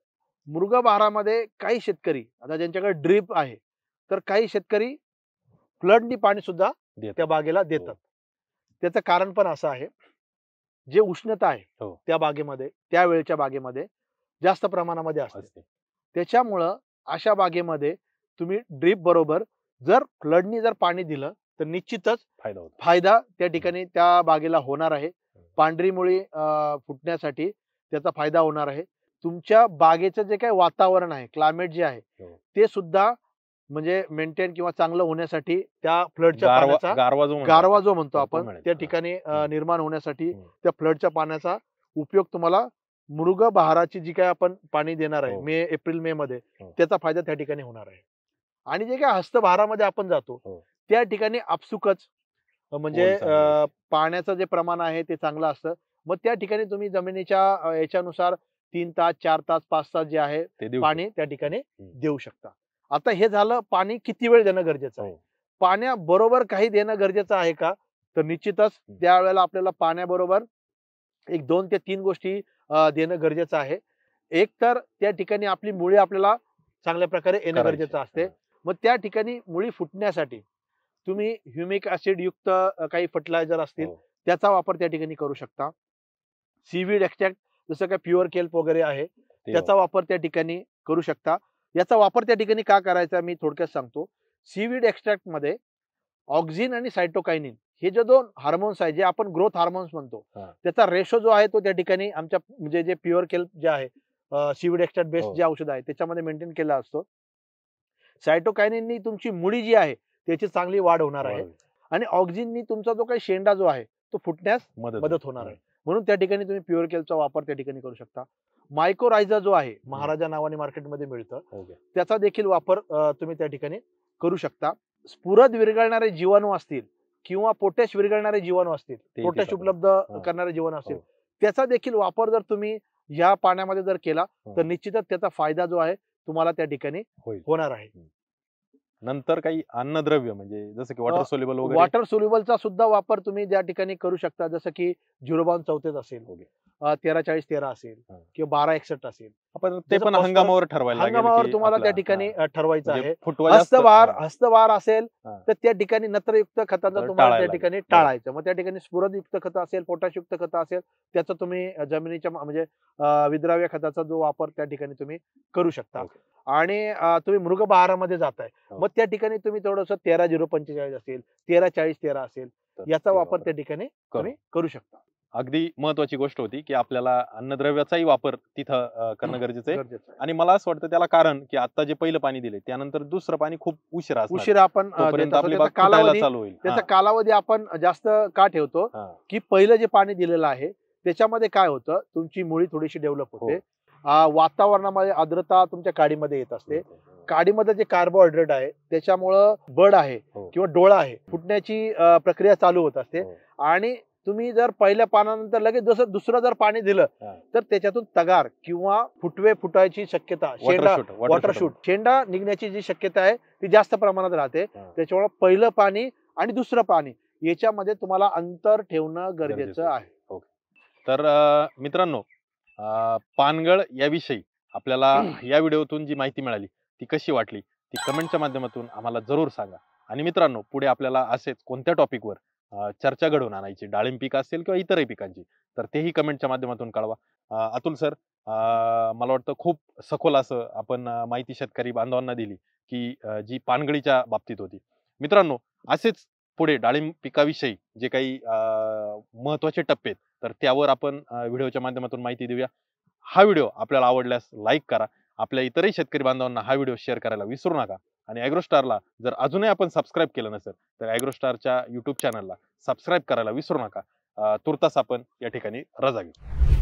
Speaker 2: मृगबहारामध्ये काही शेतकरी आता ज्यांच्याकडे ड्रीप आहे, तर काही शेतकरी फ्लडनी पाणी सुद्धा
Speaker 1: देतात.
Speaker 2: त्या बागेला देतात. त्याचं कारण पण असं आहे, जे उष्णता आहे
Speaker 1: हो.
Speaker 2: त्या बागेमध्ये, त्यावेळच्या बागेमध्ये जास्त प्रमाणामध्ये असते.
Speaker 1: असते.
Speaker 2: त्याच्यामुळं अशा बागेमध्ये तुम्ही ड्रीप बरोबर जर फ्लडनी जर पाणी दिलं, तर निश्चितच
Speaker 1: फायदा होतो.
Speaker 2: फायदा त्या ठिकाणी त्या बागेला होणार आहे. पांढरी मुळी फुटण्यासाठी त्याचा फायदा होणार आहे. तुमच्या बागेचं जे काही वातावरण आहे, क्लायमेट जे आहे,
Speaker 1: हो.
Speaker 2: ते सुद्धा म्हणजे मेंटेन किंवा चांगलं होण्यासाठी त्या फ्लडच्या पाण्याचा
Speaker 1: गारवा
Speaker 2: जो म्हणतो
Speaker 1: तो
Speaker 2: आपण
Speaker 1: मिळेल.
Speaker 2: त्या ठिकाणी निर्माण होण्यासाठी
Speaker 1: हं.
Speaker 2: त्या फ्लडच्या पाण्याचा उपयोग तुम्हाला मृगबहाराची जी काही आपण पाणी देणार आहे
Speaker 1: हो.
Speaker 2: एप्रिल मे मध्ये,
Speaker 1: हो.
Speaker 2: त्याचा फायदा त्या ठिकाणी होणार आहे. आणि जे काही हस्तबहारामध्ये आपण जातो,
Speaker 1: हो.
Speaker 2: त्या ठिकाणी आपसुकच म्हणजे
Speaker 1: ओल चांगलं
Speaker 2: पाण्याचं जे प्रमाण आहे ते चांगलं असतं. मग त्या ठिकाणी तुम्ही जमिनीच्या याच्यानुसार 3 तास, 4 तास, 5 तास जे आहे
Speaker 1: ते देऊ
Speaker 2: पाणी त्या ठिकाणी
Speaker 1: हं.
Speaker 2: देऊ शकता. आता हे झालं पाणी किती वेळ देणं गरजेचं आहे.
Speaker 1: हो.
Speaker 2: पाण्याबरोबर काही देणं गरजेचं आहे का? तर निश्चितच त्यावेळेला आपल्याला पाण्याबरोबर एक 2 ते 3 गोष्टी देणं गरजेचं आहे. एक तर त्या ठिकाणी आपली मुळी आपल्याला चांगल्या प्रकारे येणं
Speaker 1: करायची.
Speaker 2: गरजेचं असते.
Speaker 1: हं.
Speaker 2: मग त्या ठिकाणी मुळी फुटण्यासाठी तुम्ही ह्युमिक ऍसिड युक्त काही फर्टिलायझर असतील,
Speaker 1: हो.
Speaker 2: त्याचा वापर त्या ठिकाणी करू शकता. सीवीड एक्स्ट्रॅक्ट जसं काही प्युअर केल्प वगैरे आहे,
Speaker 1: ते
Speaker 2: त्याचा वापर त्या ठिकाणी करू शकता. याचा वापर त्या ठिकाणी का करायचा मी थोडक्यात सांगतो. सीवीड एक्स्ट्रॅक्ट मध्ये ऑक्झिन आणि सायटोकायनिन हे जे 2 हार्मोन्स आहेत, जे आपण ग्रोथ हार्मोन्स म्हणतो,
Speaker 1: हां.
Speaker 2: त्याचा रेशो जो आहे तो त्या ठिकाणी आमच्या म्हणजे जे प्युअर केल्प जे आहे, सीवीड एक्स्ट्रॅक्ट बेस्ड
Speaker 1: हो.
Speaker 2: जे औषध आहे त्याच्यामध्ये मेंटेन केला असतो. सायटोकायनिननी तुमची मुळी जी आहे त्याची चांगली वाढ होणार आहे.
Speaker 1: वाढ.
Speaker 2: आणि ऑक्झिननी तुमचा जो काही शेंडा जो आहे तो फुटण्यास मदत होणार आहे. म्हणून त्या ठिकाणी तुम्ही प्युअर केलचा वापर त्या ठिकाणी करू शकता. मायक्रोरायझा जो आहे, महाराजा नावाने मार्केटमध्ये मिळतं,
Speaker 1: ओके.
Speaker 2: त्याचा देखील वापर तुम्ही त्या ठिकाणी करू शकता. स्फुरद विरघळणारे जीवाणू असतील किंवा पोटॅश विरघळणारे जीवाणू असतील, पोटॅश
Speaker 1: त्याच्यात
Speaker 2: उपलब्ध करणारे जीवाणू असतील,
Speaker 1: हो.
Speaker 2: त्याचा देखील वापर जर तुम्ही या पाण्यामध्ये जर केला, तर निश्चितच त्याचा फायदा जो आहे तुम्हाला त्या ठिकाणी
Speaker 1: होईल.
Speaker 2: होणार आहे.
Speaker 1: नंतर काही अन्नद्रव्य म्हणजे जसं की वॉटर सोल्युबल वगैरे
Speaker 2: वॉटर सोल्युबलचा सुद्धा वापर तुम्ही त्या ठिकाणी करू शकता, जसं की 0 बाउंड 34 असेल,
Speaker 1: ओके.
Speaker 2: 13-40-13 असेल
Speaker 1: हा.
Speaker 2: किंवा 12-61 असेल.
Speaker 1: आपण ते
Speaker 2: जसं
Speaker 1: पण
Speaker 2: phosphorus-
Speaker 1: हंगामावर ठरवायला लागेल
Speaker 2: हंगामावर
Speaker 1: की
Speaker 2: तुम्हाला त्या
Speaker 1: आपला-
Speaker 2: ठिकाणी
Speaker 1: हा.
Speaker 2: ठरवायचं
Speaker 1: म्हणजे
Speaker 2: आहे.
Speaker 1: फुटवा जास्त
Speaker 2: हस्तवार असेल
Speaker 1: हा.
Speaker 2: तर त्या ठिकाणी नत्रयुक्त खताचा
Speaker 1: तर
Speaker 2: तुम्हाला
Speaker 1: टाळायला
Speaker 2: त्या ठिकाणी
Speaker 1: लागेल.
Speaker 2: टाळायचं. मग त्या ठिकाणी स्फुरदयुक्त खतं असेल, पोटॅशयुक्त खतं असेल, त्याचा तुम्ही जमिनीच्या म्हणजे विद्राव्य खताचा जो वापर त्या ठिकाणी तुम्ही करू शकता.
Speaker 1: ओके.
Speaker 2: आणि तुम्ही मृग बहारामध्ये जाताय,
Speaker 1: हो.
Speaker 2: मग त्या ठिकाणी तुम्ही थोडंसं 13-0-45 असेल, 13-40-13 असेल,
Speaker 1: तर
Speaker 2: याचा
Speaker 1: ते
Speaker 2: वापर त्या ठिकाणी
Speaker 1: करू.
Speaker 2: तुम्ही करू शकता.
Speaker 1: अगदी महत्वाची गोष्ट होती की आपल्याला अन्नद्रव्याचाही वापर तिथं करणं गरजेचं आहे.
Speaker 2: गरजेचं आहे.
Speaker 1: आणि मला असं वाटतं त्याला कारण की आता जे पहिलं पाणी दिले त्यानंतर दुसरं पाणी खूप उशिरा असणार.
Speaker 2: उशिरा आपण
Speaker 1: तोपर्यंत
Speaker 2: देत असतो.
Speaker 1: आपली
Speaker 2: त्याचा
Speaker 1: बाग फुटायला
Speaker 2: कालावधी
Speaker 1: चालू होईल.
Speaker 2: त्याचा कालावधी आपण जास्त का ठेवतो,
Speaker 1: हा.
Speaker 2: की पहिलं जे पाणी दिलेलं आहे त्याच्यामध्ये काय होतं, तुमची मुळी थोडीशी डेव्हलप होते. वातावरणामध्ये आर्द्रता तुमच्या काडीमध्ये येत असते. काडीमध्ये जे कार्बोहायड्रेट आहे त्याच्यामुळं बड आहे
Speaker 1: हो.
Speaker 2: किंवा डोळा आहे, फुटण्याची प्रक्रिया चालू होत असते.
Speaker 1: हो.
Speaker 2: आणि तुम्ही जर पहिल्या पानानंतर लगेच जसं दुसरं जर पाणी दिलं
Speaker 1: हा.
Speaker 2: तर त्याच्यातून तगार किंवा फुटवे फुटायची शक्यता, वॉटर शूट शेंडा निघण्याची जी शक्यता आहे ती जास्त प्रमाणात राहते.
Speaker 1: हा.
Speaker 2: त्याच्यामुळे पहिलं पाणी आणि दुसरं पाणी याच्यामध्ये तुम्हाला अंतर ठेवणं गरजेचं आहे.
Speaker 1: तर मित्रांनो, पानगळ याविषयी आपल्याला या व्हिडिओतून जी माहिती मिळाली ती कशी वाटली ती कमेंटच्या माध्यमातून आम्हाला जरूर सांगा. आणि मित्रांनो, पुढे आपल्याला असेच कोणत्या टॉपिकवर चर्चा घडवून आणायची, डाळिंब पीक असेल किंवा इतरही पिकांची, तर तेही कमेंटच्या माध्यमातून कळवा. अतुल सर, मला वाटतं खूप सखोल असं आपण माहिती शेतकरी बांधवांना दिली की जी पानगळीच्या बाबतीत होती. मित्रांनो, असेच पुढे डाळिंब पिकाविषयी जे काही महत्वाचे टप्पे आहेत तर त्यावर आपण व्हिडिओच्या माध्यमातून माहिती देऊया. हा व्हिडिओ आपल्याला आवडल्यास लाईक करा. आपल्या इतरही शेतकरी बांधवांना हा व्हिडिओ शेअर करायला विसरू नका. आणि ॲग्रोस्टारला जर अजूनही आपण सबस्क्राईब केलं नसेल तर ॲग्रोस्टारच्या युट्यूब चॅनलला सबस्क्राईब करायला विसरू नका. तुर्तास आपण या ठिकाणी रजा घेऊ.